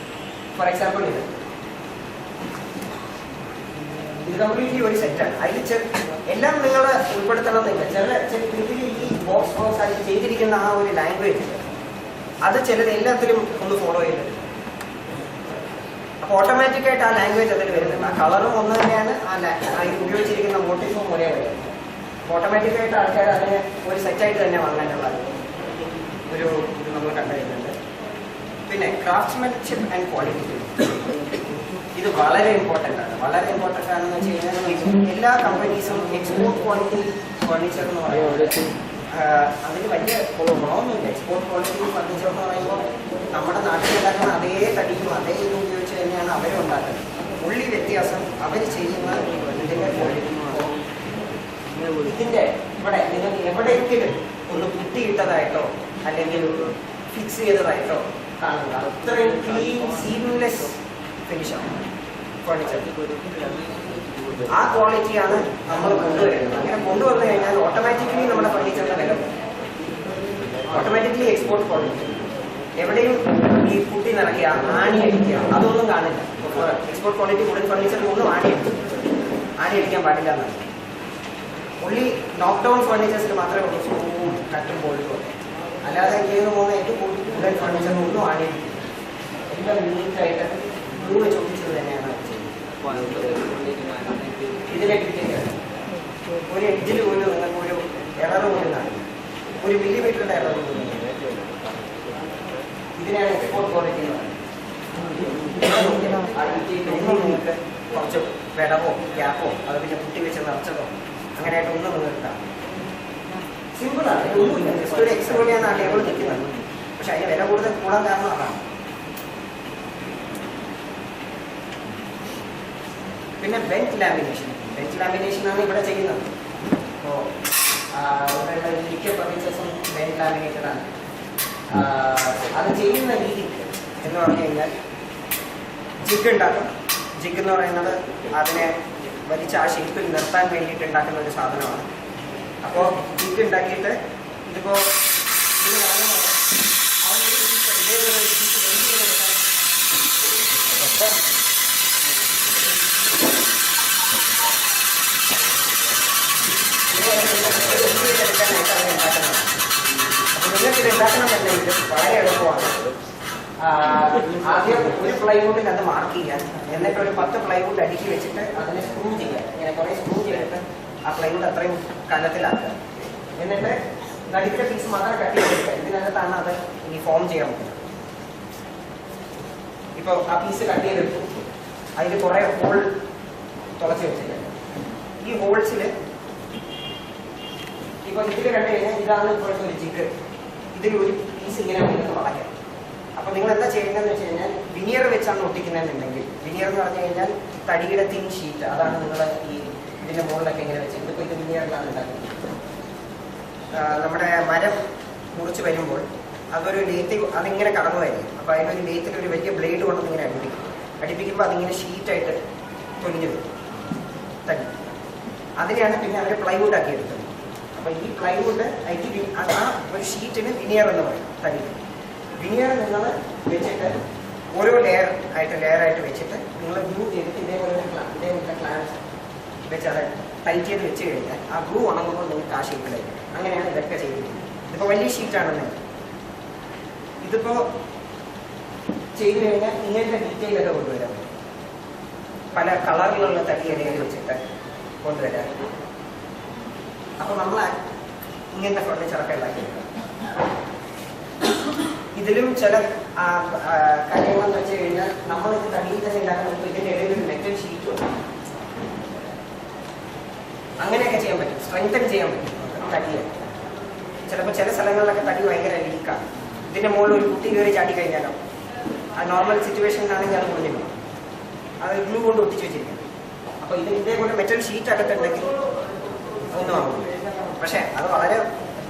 G: ഫോർ എക്സാമ്പിൾ ഇത് കംപ്ലീറ്റ്ലി ഒരു സെറ്റാണ്. അതിൽ എല്ലാം നിങ്ങൾ ഉൾപ്പെടുത്തണമെന്നില്ല. ഇതിൽ ഈ ബോക്സ് ആയിട്ട് ചെയ്തിരിക്കുന്ന ആ ഒരു ലാംഗ്വേജ്, അത് ചിലത് എല്ലാത്തിലും ഒന്ന് ഫോളോ ചെയ്യുന്നുണ്ട്. അപ്പോൾ ഓട്ടോമാറ്റിക്കായിട്ട് ആ ലാംഗ്വേജ് അതിൽ വരുന്നുണ്ട്. ആ കളറും ഒന്ന് തന്നെയാണ്, ആ ഉപയോഗിച്ചിരിക്കുന്ന മോട്ടീഫും ഒരേ വരും. ഓട്ടോമാറ്റിക്കായിട്ട് ആൾക്കാർ അതിനെ ഒരു സെറ്റായിട്ട് തന്നെ വാങ്ങാനുള്ള ഒരു ഇത് നമ്മൾ കണ്ടുവരുന്നുണ്ട്. പിന്നെ ക്രാഫ്റ്റ്സ്മാൻഷിപ്പ് ആൻഡ് ക്വാളിറ്റി, ഇത് വളരെ ഇമ്പോർട്ടൻ്റ് ആണ്. വളരെ ഇമ്പോർട്ടൻ്റ് ആണെന്ന് വെച്ച് കഴിഞ്ഞാൽ എല്ലാ കമ്പനീസും എക്സ്പോർട്ട് ക്വാളിറ്റി ഫർണിച്ചർ എന്ന് പറയുന്നത് അതിന് വലിയ ഗുണമൊന്നുമില്ല. എക്സ്പോർട്ട് ക്വാളിറ്റി ഫർണിച്ചർ എന്ന് പറയുമ്പോൾ നമ്മുടെ നാട്ടിൽ ഉണ്ടാക്കുന്ന അതേ തടിയും അതേ ഇത് ഉപയോഗിച്ച് തന്നെയാണ് അവരും ഉണ്ടാക്കുന്നത്. ഉള്ളി വ്യത്യാസം അവർ ചെയ്യുന്ന ഇതിൻ്റെ ക്വാളിറ്റി. ഇതിൻ്റെ ഇവിടെ നിങ്ങൾ എവിടെയെങ്കിലും ഒന്ന് പുട്ടിയിട്ടതായിട്ടോ അല്ലെങ്കിൽ ഫിക്സ് ചെയ്തതായിട്ടോ കാണുക. അത്രയും ക്ലീൻ സീംലെസ് ഫിനിഷാണ് ഫർണിച്ചർ. ആ ക്വാളിറ്റിയാണ് നമ്മൾ കൊണ്ടുവരുന്നത്. അങ്ങനെ കൊണ്ടുവന്നു കഴിഞ്ഞാൽ ഓട്ടോമാറ്റിക്കലി നമ്മുടെ ഫർണിച്ചറിന്റെ വില ഓട്ടോമാറ്റിക്കലി എക്സ്പോർട്ട് ക്വാളിറ്റി. എവിടെയും ഈ കുട്ടി നിറയ്ക്കുക ആണി അടിക്കുക അതൊന്നും കാണില്ല. എക്സ്പോർട്ട് ക്വാളിറ്റി വുഡൻ ഫർണിച്ചറിൽ ഒന്നും ആണി അടിക്കാൻ പാടില്ല എന്നാണ്. ഉള്ളി ലോക്ക്ഡൗൺ ഫർണിച്ചേഴ്സിൽ മാത്രമേ ഉള്ളൂ സ്ക്രൂവും കട്ടും ബോൾട്ടും ഒക്കെ. അല്ലാതെ ചെയ്തു പോകുന്ന ഏറ്റവും കൂടുതൽ വുഡൻ ഫർണിച്ചറിന് ഒന്നും ആണി എല്ലാം നീറ്റായിട്ട് ഗ്ലൂ വെച്ച് ഒട്ടിച്ചത് തന്നെയാണ് ഇതിലേക്ക് ഒരു എഡ്ജിൽ പോലും നിങ്ങൾക്ക് ഒരു എറർ പോലും കാണില്ല. ഒരു മില്ലിമീറ്ററിന്റെ എറർ പോലും. ഇതിനാണ് എക്സ്പോർട്ട് ക്വാളിറ്റി എന്ന് പറയുന്നത്. നിങ്ങൾക്ക് കുറച്ച് വിടവോ ഗ്യാപ്പോ അത് പിന്നെ കുട്ടി വെച്ച് നിറച്ചതോ അങ്ങനെയായിട്ട് ഒന്നും നിർത്താം. സിമ്പിളാണ്, ഒന്നുമില്ല. ജസ്റ്റ് ഒരു എക്സ് പോലെയാണ് ആ ടേബിൾ നിൽക്കുന്നത്. പക്ഷെ അതിന് വില കൂടുതൽ കൂടാൻ കാരണം അതാണ്. പിന്നെ ബെഞ്ച് ലാമിനേഷൻ. ബെഞ്ച് ലാമിനേഷനാണ് ഇവിടെ ചെയ്യുന്നത്. അപ്പോൾ ഇവിടെയുള്ള മിക്ക ഫർണിച്ചേഴ്സും ബെഞ്ച് ലാമിനേറ്റഡ് ആണ്. അത് ചെയ്യുന്ന രീതി എന്ന് പറഞ്ഞു കഴിഞ്ഞാൽ ജിഗ് ഉണ്ടാക്കും. ജിഗ് എന്ന് പറയുന്നത് അതിനെ വലിച്ച് ആ ഷേപ്പിൽ നിർത്താൻ വേണ്ടിയിട്ട് ഉണ്ടാക്കുന്ന ഒരു സാധനമാണ്. അപ്പോൾ ജിഗ് ഉണ്ടാക്കിയിട്ട് ഇതിപ്പോൾ നിങ്ങൾക്കിത് ഉണ്ടാക്കണമെന്നുണ്ടെങ്കിൽ വളരെ എളുപ്പമാണ്. ആദ്യം ഒരു പ്ലൈവുഡിൽ അത് മാർക്ക് ചെയ്യാൻ, എന്നിട്ട് ഒരു 10 പ്ലൈവുഡ് അടുക്കി വെച്ചിട്ട് അതിനെ സ്ക്രൂ ചെയ്യാൻ. ഇങ്ങനെ കുറേ സ്ക്രൂ ചെയ്തിട്ട് ആ പ്ലൈവുഡ് അത്രയും കനത്തിലാക്കുക. എന്നിട്ട് നടുത്ത പീസ് മാത്രം കട്ട് ചെയ്തെടുക്കുക. ഇതിനകത്താണ് അത് ഇനി ഫോം ചെയ്യാൻ പറ്റുന്നത്. ഇപ്പോൾ ആ പീസ് കട്ട് ചെയ്തെടുത്തു, അതിൽ കുറേ ഹോൾ തുളച്ച് വെച്ചിട്ട് ഈ ഹോൾസിൽ ഇപ്പോൾ ഇതിൽ കണ്ടു കഴിഞ്ഞാൽ ഇതാണ് ഇപ്പോഴത്തെ ഒരു ജിഗ്. ഇതിലൊരു പീസ് ഇങ്ങനെ നിങ്ങൾക്ക് വളയ്ക്കാം. അപ്പോൾ നിങ്ങൾ എന്താ ചെയ്യേണ്ടതെന്ന് വെച്ച് കഴിഞ്ഞാൽ വിനിയർ വെച്ചാണ് ഒട്ടിക്കുന്നതെന്നുണ്ടെങ്കിൽ, വിനിയർ എന്ന് പറഞ്ഞു കഴിഞ്ഞാൽ തടിയുടെ തിൻ ഷീറ്റ്, അതാണ് നിങ്ങൾ ഈ ഇതിൻ്റെ മുകളിലൊക്കെ ഇങ്ങനെ വെച്ച് ഇതിപ്പോൾ ഇത് വിനിയറിലാണ് ഉണ്ടാക്കുന്നത്. നമ്മുടെ മരം മുറിച്ച് വരുമ്പോൾ അതൊരു ലേത്തിൽ അതിങ്ങനെ കടന്നുമായിരിക്കും. അപ്പോൾ അതിനൊരു ലേത്തിൽ ഒരു വലിയ ബ്ലേഡ് കൊണ്ടൊന്ന് ഇങ്ങനെ അടുപ്പിക്കുമ്പോൾ അതിങ്ങനെ ഷീറ്റായിട്ട് തൊലിഞ്ഞു വരും തടി. അതിനെയാണ് പിന്നെ അവർ പ്ലൈവുഡ് ആക്കി എടുത്തത്. അപ്പോൾ ഈ പ്ലൈവുഡ് ആ ഒരു ഷീറ്റിന് വിനിയർ എന്ന് പറയും. തടി വിനിയർ നിങ്ങൾ വെച്ചിട്ട് ഓരോ ലെയറായിട്ട് വെച്ചിട്ട് നിങ്ങൾ ഗ്ലൂ ചെയ്തിട്ട് ഇതേപോലത്തെ ക്ലാൻസ് വെച്ച് അത് ടൈറ്റ് ചെയ്ത് വെച്ച് കഴിഞ്ഞാൽ ആ ഗ്ലൂ ഉണങ്ങുമ്പോൾ നിങ്ങൾക്ക് ആ ഷേപ്പിലായിരിക്കും. അങ്ങനെയാണ് ഇതൊക്കെ ചെയ്തിരിക്കുന്നത്. ഇതിപ്പോൾ വലിയ ഷീറ്റാണെന്ന് ഇതിപ്പോൾ ചെയ്തു കഴിഞ്ഞാൽ ഇങ്ങനത്തെ ഡീറ്റെയിലൊക്കെ കൊണ്ടുവരാം. പല കളറിലുള്ള തടിയിലയിൽ വെച്ചിട്ട് കൊണ്ടുവരാം. അപ്പോൾ നമ്മൾ ഇങ്ങനത്തെ ഫർണിച്ചറൊക്കെ ഉണ്ടാക്കിയെടുക്കാം. ഇതിലും ചില കാര്യങ്ങളെന്ന് വെച്ച് കഴിഞ്ഞാൽ നമ്മളിത് തടിയിൽ തന്നെ ഉണ്ടാക്കുമ്പോൾ ഇതിൻ്റെ ഇടയിൽ ഒരു മെറ്റൽ ഷീറ്റ് ഉണ്ട്. അങ്ങനെയൊക്കെ ചെയ്യാൻ പറ്റും, സ്ട്രെങ്തൻ ചെയ്യാൻ പറ്റും തടിയെ. ചിലപ്പോൾ ചില സ്ഥലങ്ങളിലൊക്കെ തടി ഭയങ്കര വീക്കാണ്. ഇതിൻ്റെ മുകളിൽ ഒരു കുട്ടി കയറി ചാടി കഴിഞ്ഞാലോ ആ നോർമൽ സിറ്റുവേഷനിലാണെങ്കിൽ അത് മുന്നിൽ അത് ഗ്ലൂ കൊണ്ട് ഒട്ടിച്ച് വെച്ചിരിക്കും. അപ്പോൾ ഇത് ഇതേപോലെ മെറ്റൽ ഷീറ്റ് അകത്തുണ്ടെങ്കിൽ ഒന്നും ആകും. പക്ഷേ അത് വളരെ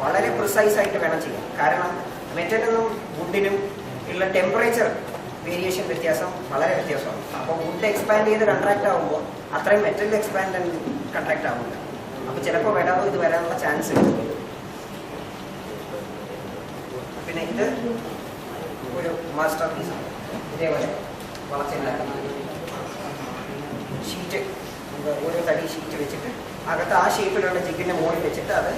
G: വളരെ പ്രിസൈസായിട്ട് വേണം ചെയ്യാൻ. കാരണം മെറ്റലിനും വുഡിനും ഉള്ള ടെമ്പറേച്ചർ വേരിയേഷൻ വ്യത്യാസം വളരെ വ്യത്യാസമാണ്. അപ്പോൾ വുഡ് എക്സ്പാൻഡ് ചെയ്ത് കൺട്രാക്ട് ആകുമ്പോൾ അത്രയും മെറ്റൽ എക്സ്പാൻഡ് കൺട്രാക്ട് ആവില്ല. അപ്പോൾ ചിലപ്പോൾ വിടവ് ഇത് വരാനുള്ള ചാൻസ് ഉണ്ട്. പിന്നെ ഇത് ഒരു മാസ്റ്റർ പീസാണ്. ഇതേപോലെ വളച്ചുണ്ടാക്കുന്ന ഷീറ്റ്, ഓരോ തടി ഷീറ്റ് വെച്ചിട്ട് അകത്ത് ആ ഷേപ്പിലുള്ള ജിഗിൻ്റെ മുകളിൽ വെച്ചിട്ട് അത്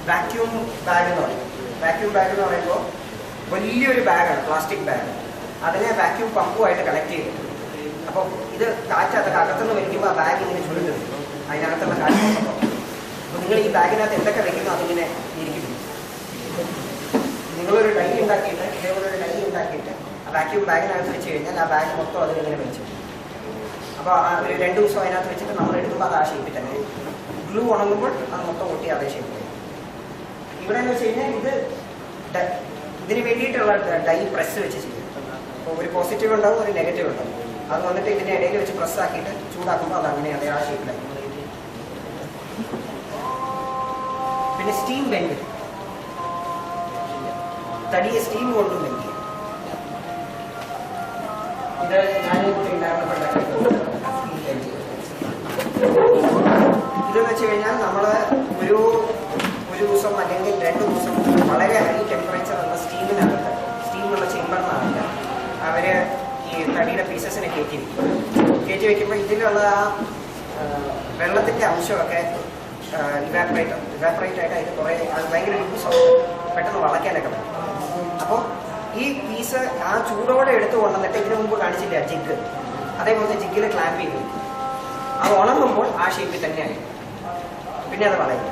G: വാക്യൂം ബാഗ് എന്ന് പറയും. വാക്യൂം ബാഗ് എന്ന് പറയുമ്പോൾ വലിയൊരു ബാഗാണ്, പ്ലാസ്റ്റിക് ബാഗ്. അതിനെ വാക്യൂം പമ്പുമായിട്ട് കണക്ട് ചെയ്തിട്ട് അപ്പോൾ ഇത് കാറ്റ് അതൊക്കെ അകത്തുനിന്ന് വലിക്കുമ്പോൾ ആ ബാഗ് ഇങ്ങനെ ചുരുങ്ങി അതിനകത്തുള്ള കാറ്റ് മൊത്തം. അപ്പോൾ നിങ്ങൾ ഈ ബാഗിനകത്ത് എന്തൊക്കെ വെക്കുന്നു അതിങ്ങനെ ഇരിക്കും. നിങ്ങളൊരു ഡൈ ഉണ്ടാക്കിയിട്ട് ഇതേപോലെ ഒരു ഡൈ ഉണ്ടാക്കിയിട്ട് ആ വാക്യൂം ബാഗിനകത്ത് വെച്ച് കഴിഞ്ഞാൽ ആ ബാഗ് മൊത്തം അതിലിങ്ങനെ വലിച്ചു. അപ്പോൾ ഒരു 2 ദിവസം അതിനകത്ത് വെച്ചിട്ട് നമ്മൾ എടുക്കുമ്പോൾ അത് ആ ഷേപ്പിൽ തന്നെ ഗ്ലൂ ഉണങ്ങുമ്പോൾ അത് മൊത്തം ഒട്ടി അതേ ഷേപ്പിൽ. ഇവിടെ എന്ന് വെച്ച് കഴിഞ്ഞാൽ ഇതിന് വേണ്ടിയിട്ടുള്ള ഡൈ പ്രസ് വെച്ച് ചെയ്യും. അപ്പോൾ ഒരു പോസിറ്റീവ് ഉണ്ടാവും, ഒരു നെഗറ്റീവ് ഉണ്ടാവും. അത് വന്നിട്ട് ഇതിൻ്റെ ഇടയിൽ വെച്ച് പ്രസ് ആക്കിയിട്ട് ചൂടാക്കുമ്പോൾ അത് അങ്ങനെ അതേ ആ ഷേപ്പിലായി. പിന്നെ സ്റ്റീം ബെൻഡ്, തടിയെ സ്റ്റീം കൊണ്ടും ബെൻഡ് ചെയ്യും. ഇത് ഇതെന്ന് വെച്ച് കഴിഞ്ഞാൽ നമ്മൾ ഒരു ദിവസം അല്ലെങ്കിൽ 2 ദിവസം വളരെ ഹൈ ടെമ്പറേച്ചർ ഉള്ള സ്റ്റീമിനകത്ത്, സ്റ്റീമുള്ള ചേമ്പറിനകത്ത് അവർ ഈ തടിയുടെ പീസസിനെ കയറ്റി വയ്ക്കുമ്പോൾ ഇതിലുള്ള ആ വെള്ളത്തിൻ്റെ അംശമൊക്കെ ഇവാപ്പറേറ്റ് ആയിട്ട് അതിന് കുറേ അത് ഭയങ്കര യൂസാവും, പെട്ടെന്ന് വളയ്ക്കാനൊക്കെ പറ്റും. അപ്പോൾ ഈ പീസ് ആ ചൂടോടെ എടുത്ത് കൊണ്ടുവന്നിട്ട് ഇതിനു മുമ്പ് കാണിച്ചില്ല ജിഗ്, അതേപോലത്തെ ജിഗിൽ ക്ലാമ്പ് ചെയ്ത് അത് ഉണങ്ങുമ്പോൾ ആ ഷേപ്പിൽ തന്നെയായി, പിന്നെ അത് വളയും.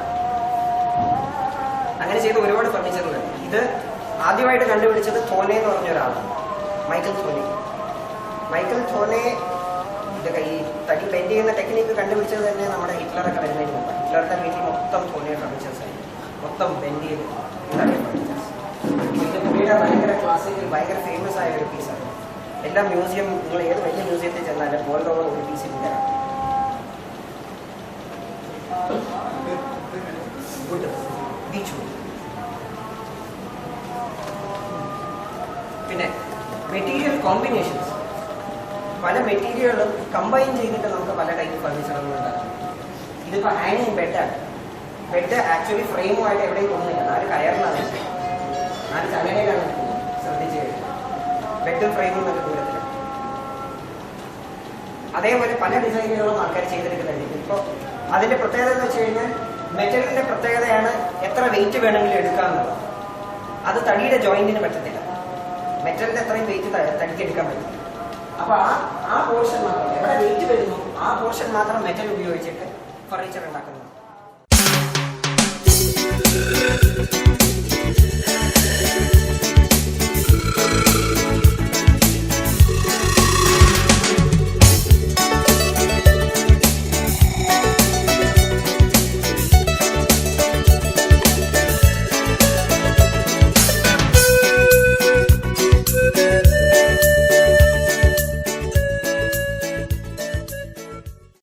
G: അങ്ങനെ ചെയ്ത് ഒരുപാട് ഫർണിച്ചറുകളുണ്ട്. ഇത് ആദ്യമായിട്ട് കണ്ടുപിടിച്ചത് തോനെ എന്ന് പറഞ്ഞ ഒരാളാണ്, മൈക്കൽ തോനെ. ഇതൊക്കെ ഈ തടി ബെൻഡ് ചെയ്യുന്ന ടെക്നിക്ക് കണ്ടുപിടിച്ചത് തന്നെ നമ്മുടെ ഹിറ്റ്ലറൊക്കെ വരുന്നതിന് മുമ്പ്. ഹിറ്റ്ലറുടെ വീട്ടിൽ മൊത്തം തോനെ ഫർണിച്ചേഴ്സ് ആയി, മൊത്തം ബെൻഡ് ചെയ്ത് ഉണ്ടാക്കിയ ഫർണിച്ചേഴ്സ്. ഇത് പുള്ളിയുടെ ഭയങ്കര ക്ലാസിക്കൽ, ഭയങ്കര ഫേമസ് ആയ ഒരു പീസാണ്. എല്ലാ മ്യൂസിയം, നിങ്ങൾ ഏത് വലിയ മ്യൂസിയത്തിൽ ചെന്നാലും വേൾഡ് ഓവർ ഒരു പീസ് ഇല്ല. Wood, beech wood. പിന്നെ മെറ്റീരിയൽ കോമ്പിനേഷൻസ്, പല മെറ്റീരിയലുകളും കമ്പൈൻ ചെയ്തിട്ട് നമുക്ക് പല ടൈപ്പ് ഫർണിച്ചറുകൾ ഉണ്ടാകും. ഇതിപ്പോൾ ഹാങ്ങിങ് ബെഡാണ്. ബെഡ് ആക്ച്വലി ഫ്രെയിമുമായിട്ട് എവിടെയും പോകുന്നില്ല, 4 കയറിലാണ്, 4 ചങ്ങലയിലാണ് ശ്രദ്ധിച്ച് കഴിഞ്ഞാൽ. ബെഡും ഫ്രെയിമും നല്ല ദൂരത്തിലാണ്. അതേപോലെ പല ഡിസൈനുകളും ആൾക്കാർ ചെയ്തെടുക്കുന്നുണ്ട്. ഇപ്പോൾ അതിൻ്റെ പ്രത്യേകത എന്ന് വെച്ച് കഴിഞ്ഞാൽ മെറ്റലിൻ്റെ പ്രത്യേകതയാണ് എത്ര വെയിറ്റ് വേണമെങ്കിലും എടുക്കാമെന്നുള്ളത്. അത് തടിയുടെ ജോയിന്റിന് പറ്റത്തില്ല. മെറ്റലിൻ്റെ അത്രയും വെയിറ്റ് തടിക്ക് എടുക്കാൻ പറ്റില്ല. അപ്പോൾ ആ പോർഷൻ മാത്രം, എവിടെ വെയിറ്റ് വരുന്നു ആ പോർഷൻ മാത്രം മെറ്റൽ ഉപയോഗിച്ചിട്ട് ഫർണിച്ചർ ഉണ്ടാക്കുന്നു.